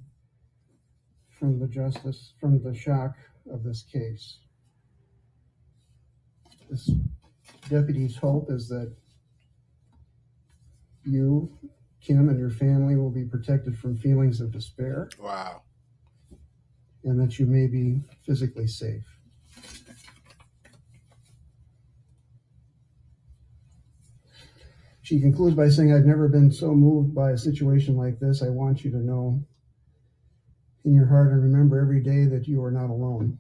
from the shock of this case. This deputy's hope is that you, Kim, and your family will be protected from feelings of despair. Wow. And that you may be physically safe. She concludes by saying, "I've never been so moved by a situation like this. I want you to know in your heart and remember every day that you are not alone."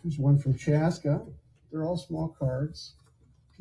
There's one from Chaska. They're all small cards.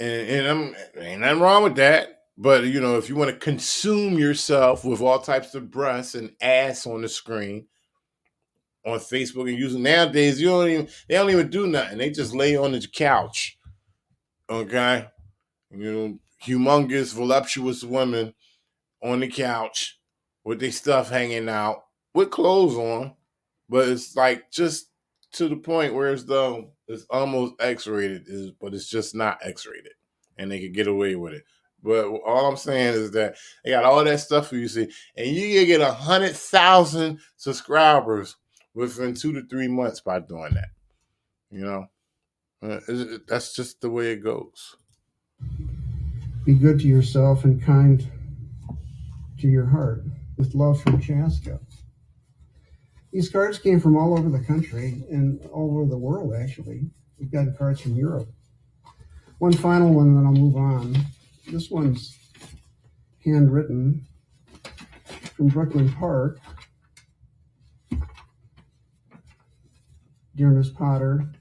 and ain't nothing wrong with that. But if you want to consume yourself with all types of breasts and ass on the screen on Facebook and using nowadays, they don't even do nothing. They just lay on the couch. Okay, humongous, voluptuous women on the couch with their stuff hanging out with clothes on, but it's like just to the point where it's almost X-rated, but it's just not X-rated, and they could get away with it. But all I'm saying is that they got all that stuff for you see, and you can get 100,000 subscribers within 2 to 3 months by doing that. That's just the way it goes. Be good to yourself and kind to your heart. With love from Chaska. These cards came from all over the country and all over the world, actually. We've gotten cards from Europe. One final one, and then I'll move on. This one's handwritten from Brooklyn Park. Dear Miss Potter.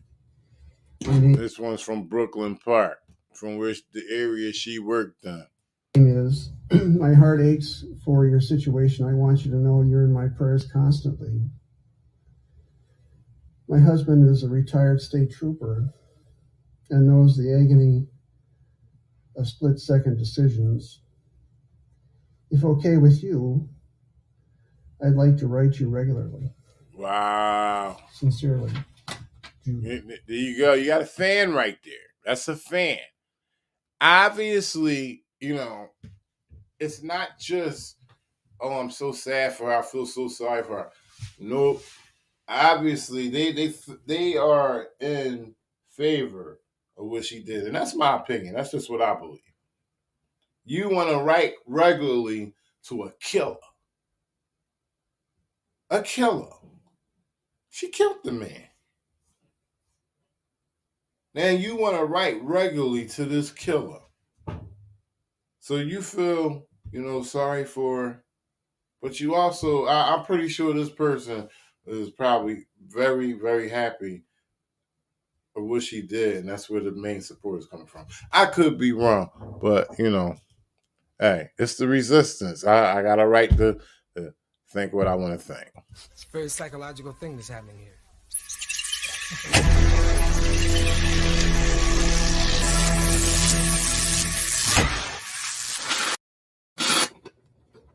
This one's from Brooklyn Park, from which the area she worked on. Is my heart aches for your situation. I want you to know you're in my prayers constantly. My husband is a retired state trooper and knows the agony of split-second decisions. If okay with you, I'd like to write you regularly. Wow. Sincerely, Judy. There you go. You got a fan right there. That's a fan. Obviously, it's not just, oh, I'm so sad for her, I feel so sorry for her. Nope. Obviously, they are in favor of what she did. And that's my opinion. That's just what I believe. You want to write regularly to a killer. A killer. She killed the man. Now you want to write regularly to this killer. So you feel, sorry for her, but you also, I'm pretty sure this person is probably very, very happy of what she did, and that's where the main support is coming from. I could be wrong, but, hey, it's the resistance. I got a right to think what I want to think. It's a very psychological thing that's happening here.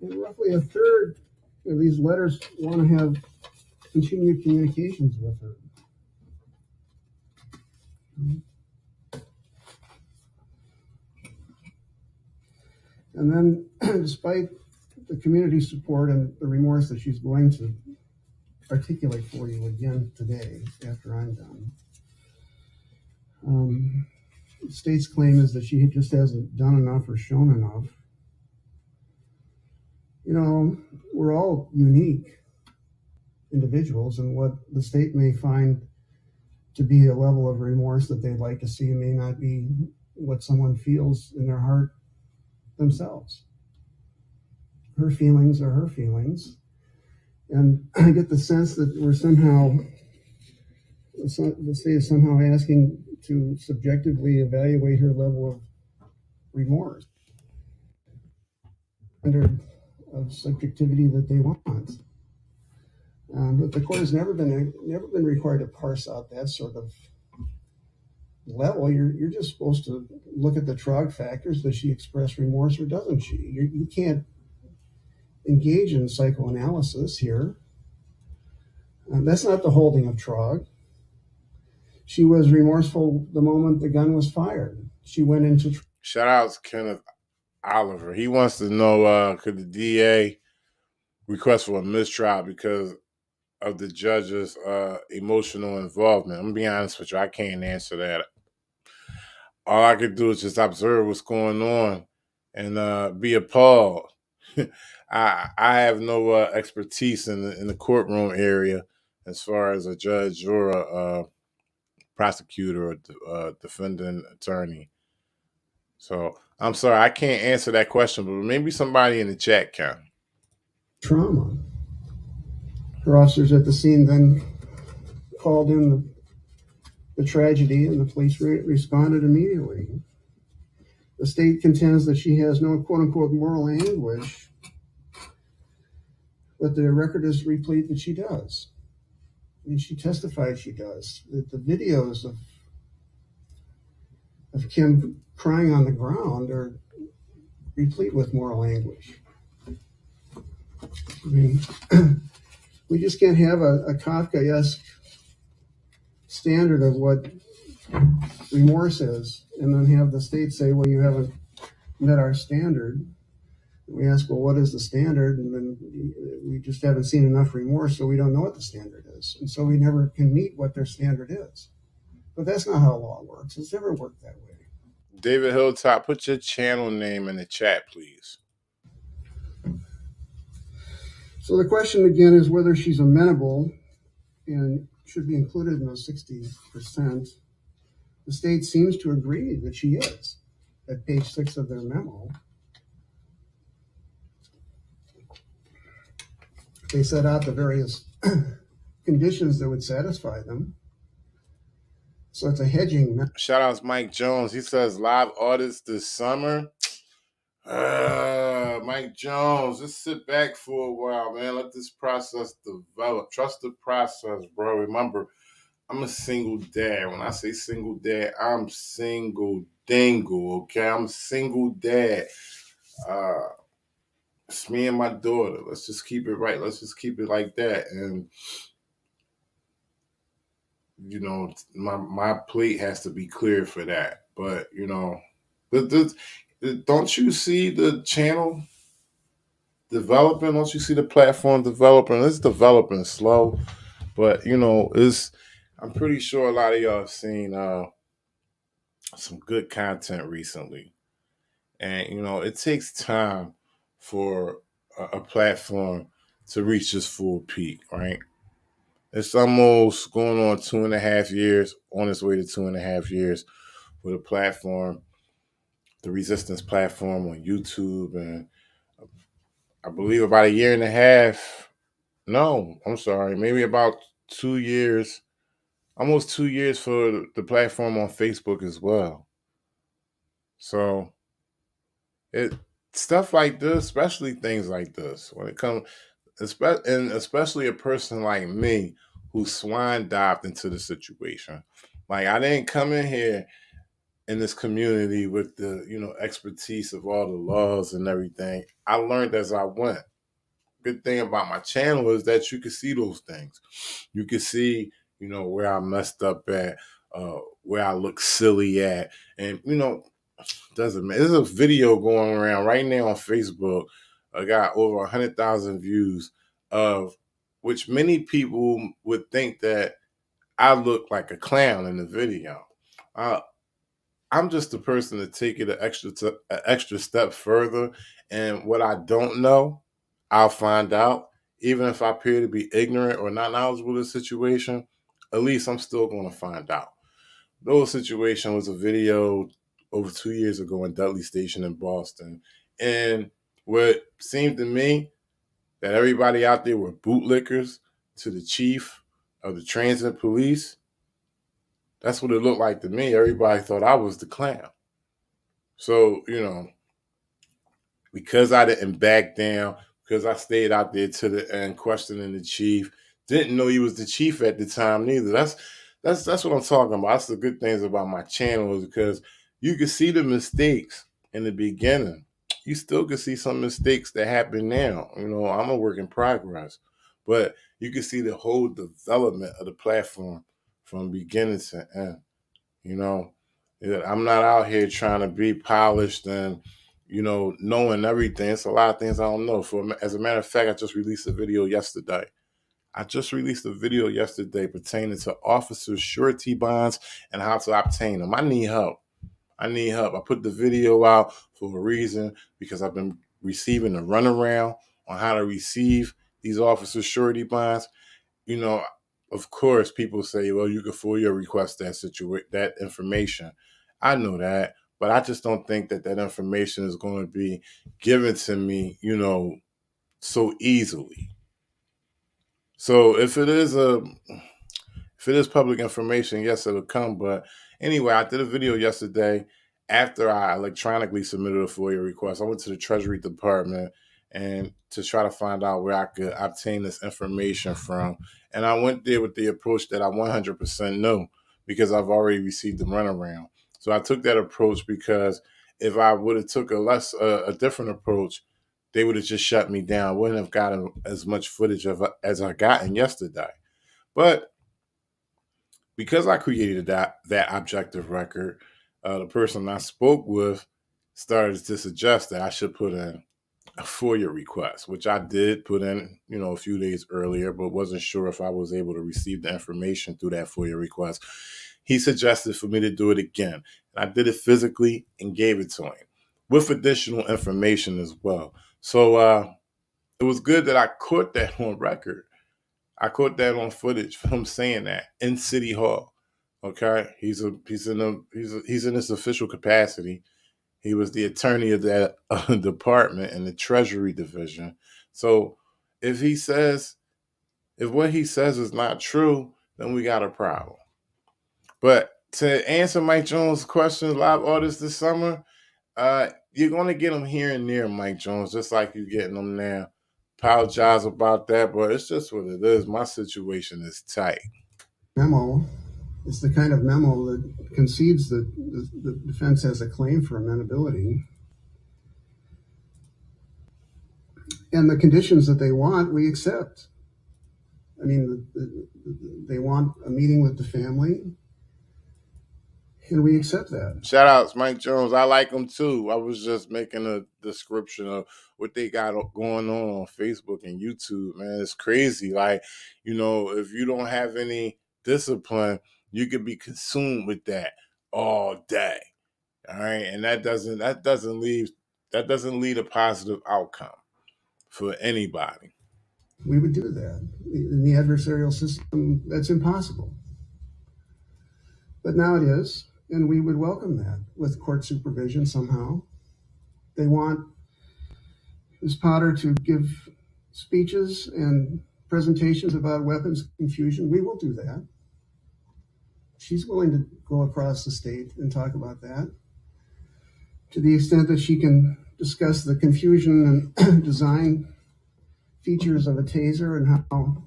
And roughly a third of these letters want to have continued communications with her. And then, despite the community support and the remorse that she's going to articulate for you again today, after I'm done, the state's claim is that she just hasn't done enough or shown enough. We're all unique individuals, and what the state may find to be a level of remorse that they'd like to see may not be what someone feels in their heart themselves. Her feelings are her feelings. And I get the sense that the state is somehow asking to subjectively evaluate her level of remorse under of subjectivity that they want. But the court has never been required to parse out that sort of level. You're just supposed to look at the Trog factors. Does she express remorse or doesn't she? You can't engage in psychoanalysis here. That's not the holding of Trog. She was remorseful the moment the gun was fired. She went into... Shout out to Kenneth Oliver. He wants to know, could the DA request for a mistrial because of the judge's emotional involvement? I'm going to be honest with you. I can't answer that. All I could do is just observe what's going on and be appalled. I have no expertise in the courtroom area as far as a judge or a prosecutor or defendant attorney. So I'm sorry, I can't answer that question, but maybe somebody in the chat can. Trauma. Her officers at the scene then called in the tragedy, and the police responded immediately. The state contends that she has no quote-unquote moral anguish, but the record is replete that she does. I mean, she testified she does. The videos of Kim crying on the ground are replete with moral anguish. I mean, we just can't have a Kafkaesque standard of what remorse is, and then have the state say, well, you haven't met our standard. We ask, well, what is the standard? And then we just haven't seen enough remorse, so we don't know what the standard is. And so we never can meet what their standard is. But that's not how law works. It's never worked that way. David Hilltop, put your channel name in the chat, please. So the question again is whether she's amenable and should be included in those 60%. The state seems to agree that she is at page 6 of their memo. They set out the various conditions that would satisfy them. So it's a hedging. Shout out to Mike Jones. He says live audits this summer. Mike Jones, just sit back for a while, man. Let this process develop. Trust the process, bro. Remember, I'm a single dad. When I say single dad, I'm single dingle, okay? I'm a single dad. It's me and my daughter. Let's just keep it right. Let's just keep it like that. And, you know, my plate has to be clear for that. But, you know, don't you see the channel developing? Don't you see the platform developing? It's developing slow. But, you know, I'm pretty sure a lot of y'all have seen some good content recently. And, you know, it takes time for a platform to reach its full peak, right? It's almost going on 2.5 years, on its way to 2.5 years with a platform, the Resistance platform on YouTube. And I believe about 1.5 years. No, I'm sorry. Maybe about 2 years, almost 2 years for the platform on Facebook as well. So stuff like this, especially things like this, when it comes, and especially a person like me who swine dived into the situation. Like, I didn't come in here in this community with the, you know, expertise of all the laws and everything. I learned as I went. Good thing about my channel is that you can see those things. You can see, you know, where I messed up at, where I look silly at, and, you know, doesn't matter. There's a video going around right now on Facebook. I got over 100,000 views, of which many people would think that I look like a clown in the video. I'm just the person to take it an extra step further, and what I don't know, I'll find out. Even if I appear to be ignorant or not knowledgeable of the situation, at least I'm still going to find out. Those situation was a video over 2 years ago in Dudley Station in Boston. And what seemed to me that everybody out there were bootlickers to the chief of the transit police. That's what it looked like to me. Everybody thought I was the clown. So, you know, because I didn't back down, because I stayed out there to the end questioning the chief, didn't know he was the chief at the time neither. That's what I'm talking about. That's the good things about my channel, is because you can see the mistakes in the beginning. You still can see some mistakes that happen now. You know, I'm a work in progress, but you can see the whole development of the platform from beginning to end. You know, I'm not out here trying to be polished and, you know, knowing everything. It's a lot of things I don't know. As a matter of fact, I just released a video yesterday. Pertaining to officers' surety bonds and how to obtain them. I need help. I put the video out for a reason, because I've been receiving a runaround on how to receive these officers' surety bonds. You know, of course, people say, well, you can FOIA request that information. I know that, but I just don't think that information is going to be given to me, you know, so easily. So if it is public information, yes, it'll come. But anyway, I did a video yesterday, after I electronically submitted a FOIA request, I went to the Treasury Department and to try to find out where I could obtain this information from. And I went there with the approach that I 100% know because I've already received the runaround. So I took that approach because if I would have took a different approach, they would have just shut me down. I wouldn't have gotten as much footage as I gotten yesterday. But because I created that objective record, the person I spoke with started to suggest that I should put in a FOIA request, which I did put in, a few days earlier, but wasn't sure if I was able to receive the information through that FOIA request. He suggested for me to do it again. I did it physically and gave it to him with additional information as well. So it was good that I caught that on record. I caught that on footage from him saying that in City Hall. Okay, he's in his official capacity. He was the attorney of that department in the Treasury Division. So if what he says is not true, then we got a problem. But to answer Mike Jones' question, live artists this summer, you're going to get them here and there, Mike Jones, just like you're getting them now. Apologize about that, but it's just what it is. My situation is tight. Memo is the kind of memo that concedes that the defense has a claim for amenability. And the conditions that they want, we accept. I mean, they want a meeting with the family, and we accept that. Shout outs, Mike Jones. I like him too. I was just making a description of what they got going on Facebook and YouTube, man. It's crazy. Like, if you don't have any discipline, you could be consumed with that all day. All right. And that doesn't lead a positive outcome for anybody. We would do that. In the adversarial system, that's impossible. But now it is. And we would welcome that with court supervision somehow. They want Ms. Potter to give speeches and presentations about weapons confusion. We will do that. She's willing to go across the state and talk about that to the extent that she can discuss the confusion and design features of a taser and how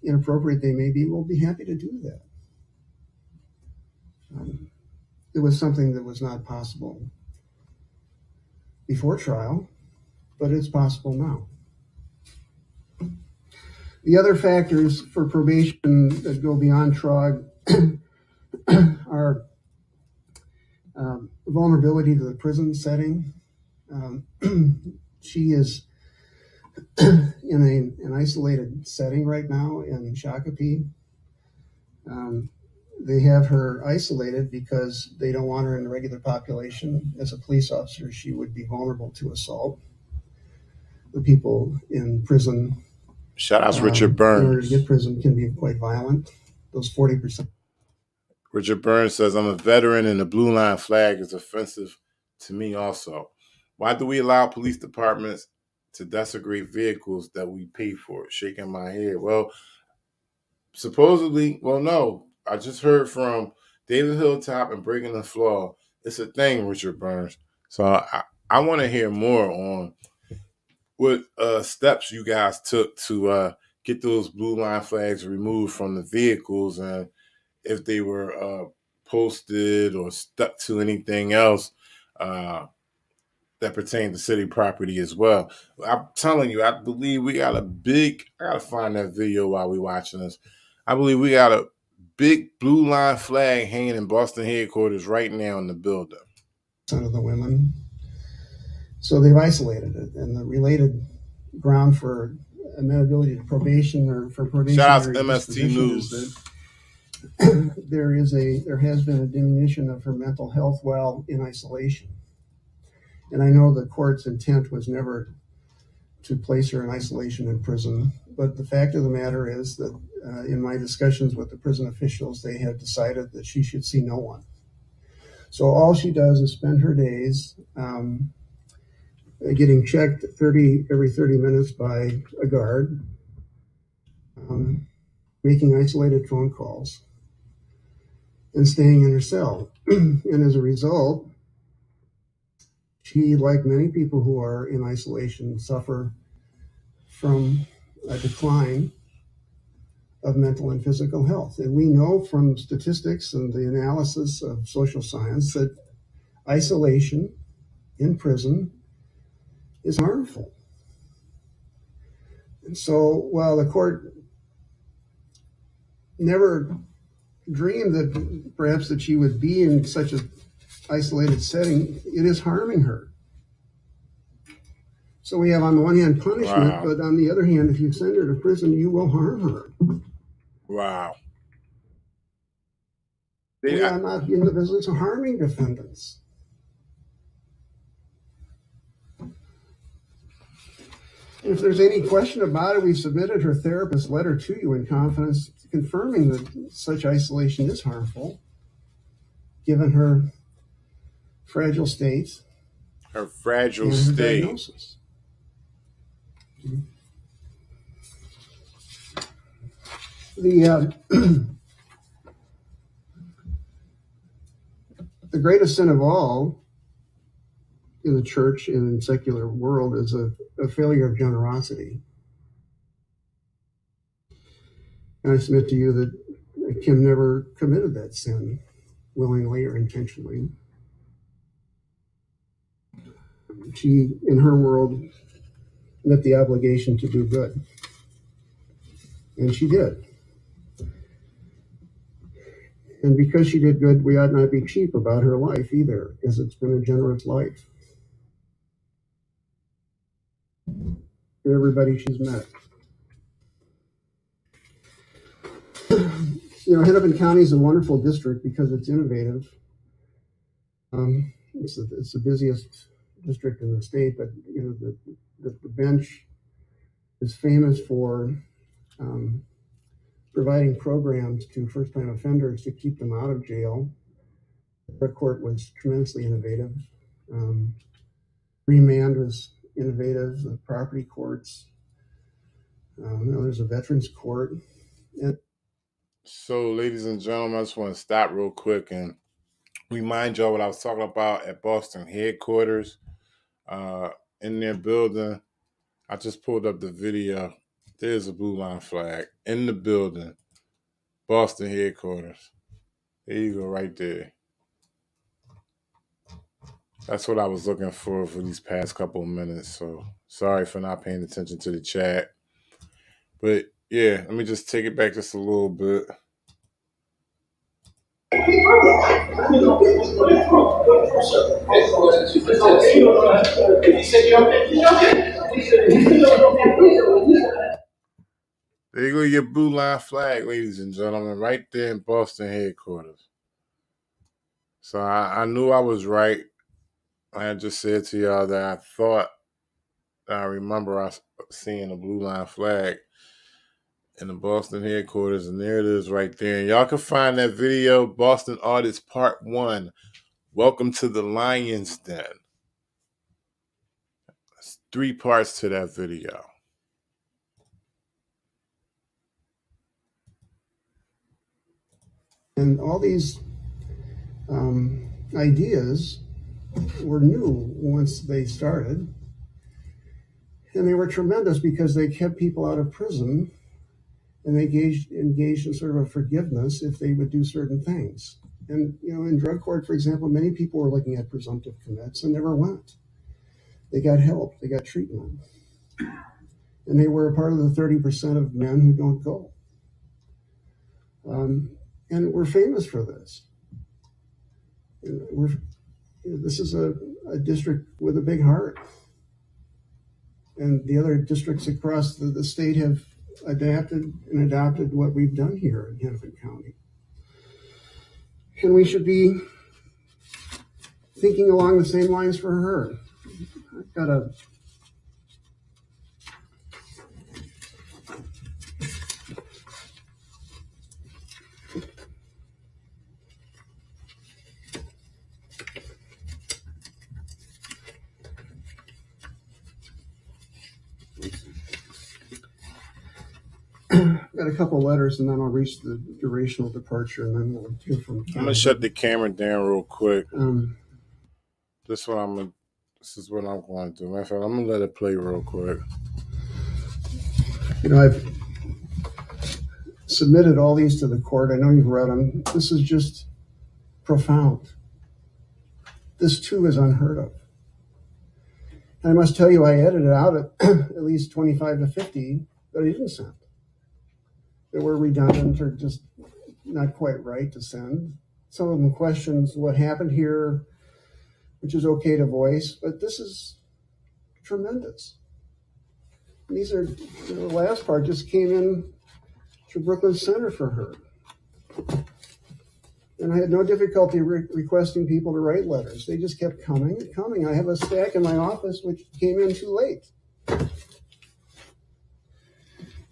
inappropriate they may be. We'll be happy to do that. It was something that was not possible before trial, but it's possible now. The other factors for probation that go beyond TROG are vulnerability to the prison setting. She is in an isolated setting right now in Shakopee. They have her isolated because they don't want her in the regular population. As a police officer, she would be vulnerable to assault. The people in prison, shout out Richard Burns. in order to get prison, can be quite violent. Those 40%. Richard Burns says, I'm a veteran and the blue line flag is offensive to me also. Why do we allow police departments to desecrate vehicles that we pay for? Shaking my head. Well, no. I just heard from David Hilltop and Breaking the Flaw. It's a thing, Richard Burns. So I want to hear more on what steps you guys took to get those blue line flags removed from the vehicles, and if they were posted or stuck to anything else that pertained to city property as well. I'm telling you, I believe we got I gotta find that video while we're watching this. I believe we got a big blue line flag hanging in Boston headquarters right now in the building. Some of the women. So they've isolated it, and the related ground for amenability to probation or for probation. Shout out to MST News. That there has been a diminution of her mental health while in isolation. And I know the court's intent was never to place her in isolation in prison, but the fact of the matter is that in my discussions with the prison officials, they have decided that she should see no one. So all she does is spend her days getting checked every 30 minutes by a guard, making isolated phone calls. and staying in her cell. And as a result, she, like many people who are in isolation, suffer from a decline of mental and physical health. And we know from statistics and the analysis of social science that isolation in prison is harmful. And so while the court never dreamed that perhaps that she would be in such an isolated setting, it is harming her. So we have on the one hand punishment, Wow. but on the other hand, if you send her to prison, you will harm her. Wow. We are not in the business of harming defendants. If there's any question about it, we submitted her therapist's letter to you in confidence, confirming that such isolation is harmful, given her fragile state. Her fragile and her state. Diagnosis. The greatest sin of all in the church and in the secular world is a failure of generosity. And I submit to you that Kim never committed that sin, willingly or intentionally. She, in her world, met the obligation to do good. And she did. And because she did good, we ought not be cheap about her life either, because it's been a generous life. To everybody she's met. Hennepin County is a wonderful district because it's innovative. It's the busiest district in the state, but the bench is famous for providing programs to first-time offenders to keep them out of jail. The court was tremendously innovative. Remand was innovative. The property courts. There's a veterans court. So, ladies and gentlemen, I just want to stop real quick and remind y'all what I was talking about at Boston headquarters. In their building, I just pulled up the video. There's a blue line flag in the building, Boston headquarters. There you go, right there. That's what I was looking for these past couple of minutes. So sorry for not paying attention to the chat. But yeah, let me just take it back just a little bit. There you go, your blue line flag, ladies and gentlemen, right there in Boston headquarters. So I knew I was right. I had just said to y'all that I thought I remember I seeing a blue line flag in the Boston headquarters, and there it is right there. And y'all can find that video, Boston Audits Part 1. Welcome to the Lion's Den. There's 3 parts to that video. And all these ideas were new once they started. And they were tremendous because they kept people out of prison and they engaged in sort of a forgiveness if they would do certain things. And, in drug court, for example, many people were looking at presumptive commits and never went. They got help, they got treatment. And they were a part of the 30% of men who don't go. And we're famous for this. This is a district with a big heart. And the other districts across the state have adapted and adopted what we've done here in Hennepin County. And we should be thinking along the same lines for her. I've got a got a couple letters, and then I'll reach the durational departure, and then we'll hear from Kim. I'm gonna shut the camera down real quick. This is what I'm going to do. Matter of fact, I'm gonna let it play real quick. I've submitted all these to the court. I know you've read them. This is just profound. This too is unheard of. And I must tell you, I edited out at least 25 to 50 that I didn't send. That were redundant or just not quite right to send. Some of them questions what happened here, which is okay to voice, but this is tremendous. And these are, the last part just came in to Brooklyn Center for her. And I had no difficulty requesting people to write letters. They just kept coming and coming. I have a stack in my office which came in too late.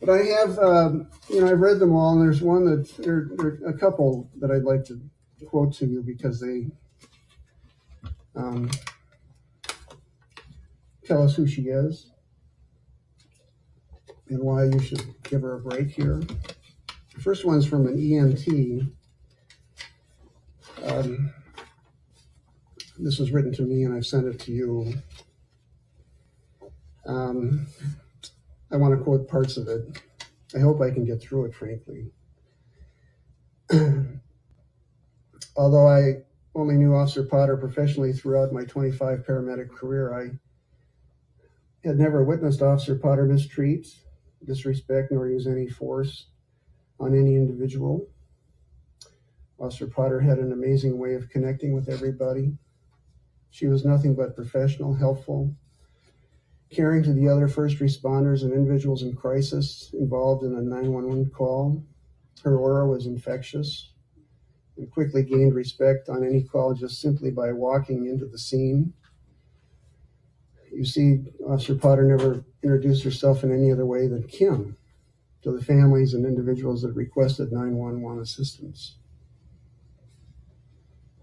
But I have, I've read them all, and there's one that, there are a couple that I'd like to quote to you because they tell us who she is and why you should give her a break here. The first one's from an EMT. This was written to me, and I've sent it to you. I want to quote parts of it. I hope I can get through it, frankly. Although I only knew Officer Potter professionally throughout my 25 paramedic career, I had never witnessed Officer Potter mistreat, disrespect, nor use any force on any individual. Officer Potter had an amazing way of connecting with everybody. She was nothing but professional, helpful, caring to the other first responders and individuals in crisis involved in a 911 call. Her aura was infectious and quickly gained respect on any call just simply by walking into the scene. You see, Officer Potter never introduced herself in any other way than Kim to the families and individuals that requested 911 assistance.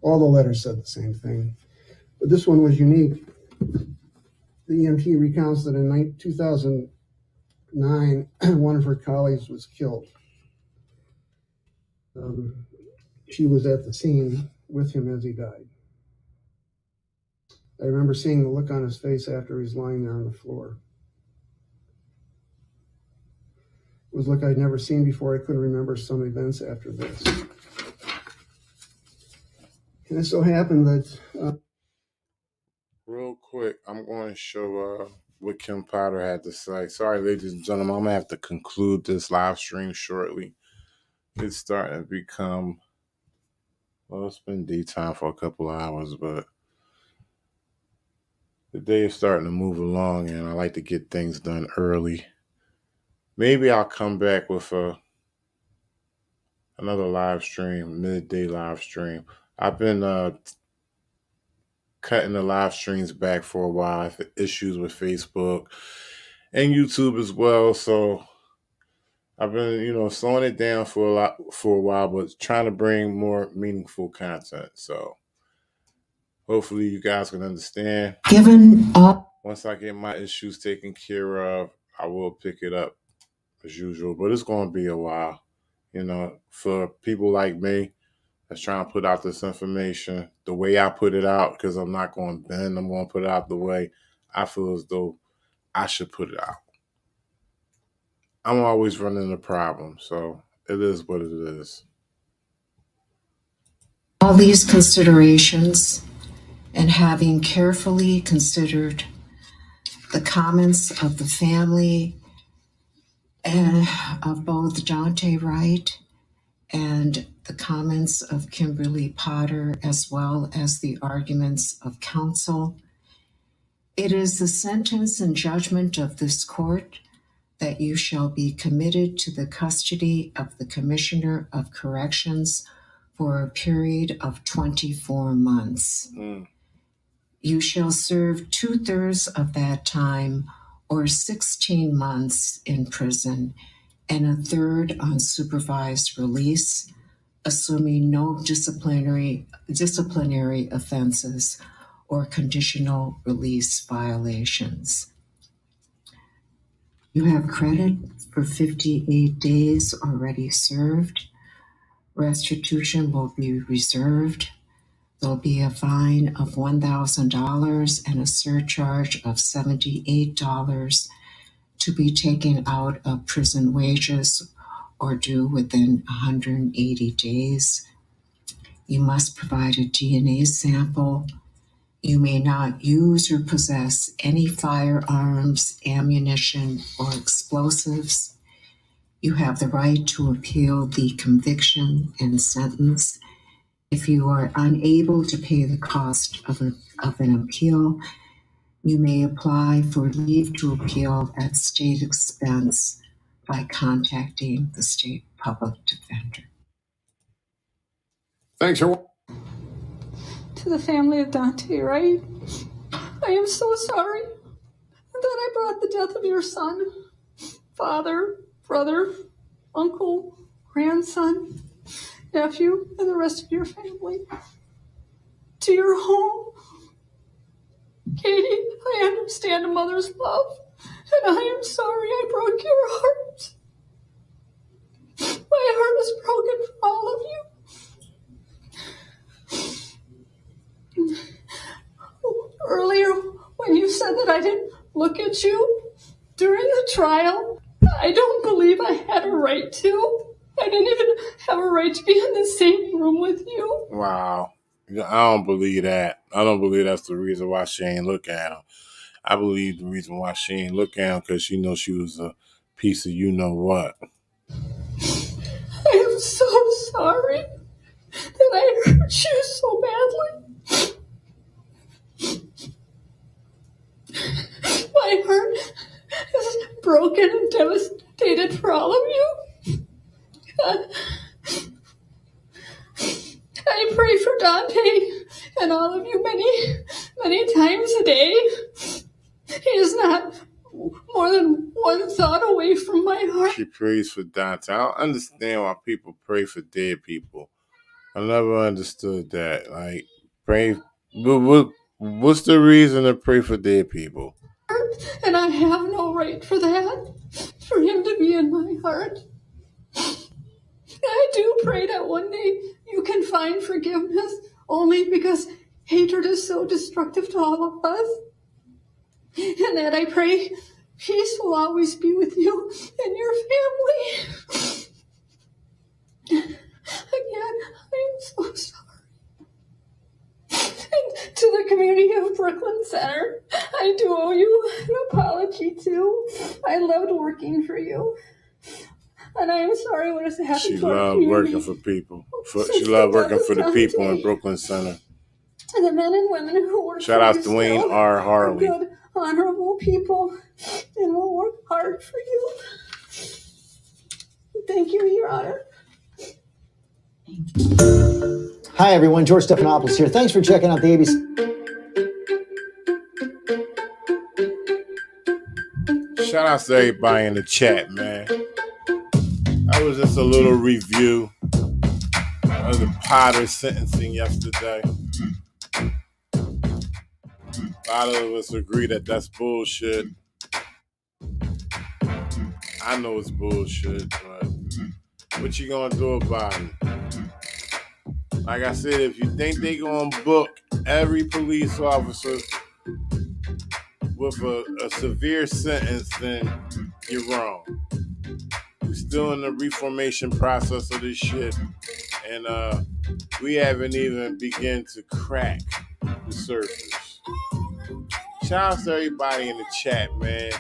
All the letters said the same thing, but this one was unique. The EMT recounts that in 2009, one of her colleagues was killed. She was at the scene with him as he died. I remember seeing the look on his face after he was lying there on the floor. It was a look I'd never seen before. I couldn't remember some events after this. And it so happened that... Real quick, I'm going to show what Kim Potter had to say. Sorry, ladies and gentlemen, I'm going to have to conclude this live stream shortly. It's starting to become... Well, it's been daytime for a couple of hours, but the day is starting to move along, and I like to get things done early. Maybe I'll come back with another live stream, midday live stream. I've been cutting the live streams back for a while. I've had issues with Facebook and YouTube as well, so I've been, slowing it down for a while, but trying to bring more meaningful content. So hopefully you guys can understand. Once I get my issues taken care of, I will pick it up as usual, but it's going to be a while, for people like me that's trying to put out this information the way I put it out, because I'm not going to bend. I'm going to put it out the way I feel as though I should put it out. I'm always running into problems, so it is what it is. All these considerations, and having carefully considered the comments of the family and of both Dante Wright and the comments of Kimberly Potter, as well as the arguments of counsel, it is the sentence and judgment of this court that you shall be committed to the custody of the Commissioner of Corrections for a period of 24 months. You shall serve 2/3 of that time, or 16 months in prison, and 1/3 on supervised release, assuming no disciplinary offenses or conditional release violations. You have credit for 58 days already served. Restitution will be reserved. There'll be a fine of $1,000 and a surcharge of $78 to be taken out of prison wages or due within 180 days. You must provide a DNA sample. You may not use or possess any firearms, ammunition, or explosives. You have the right to appeal the conviction and sentence. If you are unable to pay the cost of an appeal, you may apply for leave to appeal at state expense by contacting the state public defender. Thanks for. To the family of Dante, right? I am so sorry that I brought the death of your son, father, brother, uncle, grandson, nephew, and the rest of your family to your home. Katie, I understand a mother's love, and I am sorry I broke your heart. My heart is broken for all of you. Earlier, when you said that I didn't look at you during the trial, I don't believe I had a right to. I didn't even have a right to be in the same room with you. Wow. I don't believe that. I don't believe that's the reason why she ain't look at him. I believe the reason why she ain't look at him because she knows she was a piece of you-know-what. I am so sorry that I hurt you so badly. My heart is broken and devastated for all of you. I pray for Dante and all of you many, many times a day. He is not more than one thought away from my heart. She prays for Dante. I don't understand why people pray for dead people. I never understood that. Like, pray. What's the reason to pray for dead people? And I have no right for that, for him to be in my heart. I do pray that one day you can find forgiveness, only because hatred is so destructive to all of us. And that I pray peace will always be with you and your family. Again, I am so sorry. And to the community of Brooklyn Center, I do owe you an apology too. I loved working for you. And I am sorry what has happened She to our loved community. working for people. She loved working for the people in Brooklyn Center. And the men and women who work Shout for out you Dwayne still R. are Harley. good, honorable people, and will work hard for you. Thank you, Your Honor. Hi, everyone. George Stephanopoulos here. Thanks for checking out the ABC. Shout out to everybody in the chat, man. That was just a little review of the Potter sentencing yesterday. A lot of us agree that that's bullshit. I know it's bullshit, but what you gonna do about it? Like I said, if you think they gonna book every police officer with a severe sentence, then you're wrong. We're still in the reformation process of this shit, and we haven't even begun to crack the surface. Shout out to everybody in the chat, man.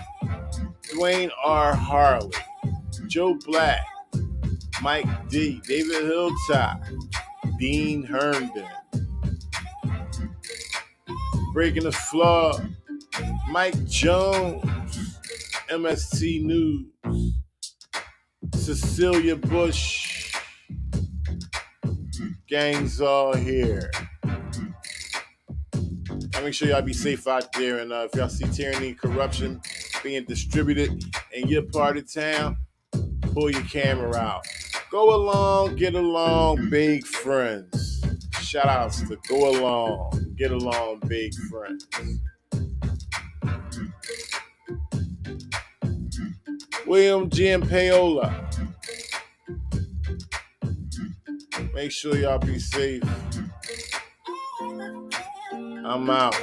Dwayne R. Harley, Joe Black, Mike D, David Hilltop, Dean Herndon, Breaking the Floor, Mike Jones, MST News, Cecilia Bush, gang's all here. Make sure y'all be safe out there, and if y'all see tyranny and corruption being distributed in your part of town, pull your camera out. Go along, get along, big friends. Shout outs to go along, get along, big friends. William Giampaola. Make sure y'all be safe. I'm out.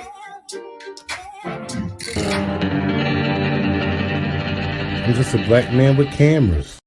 I'm just a black man with cameras.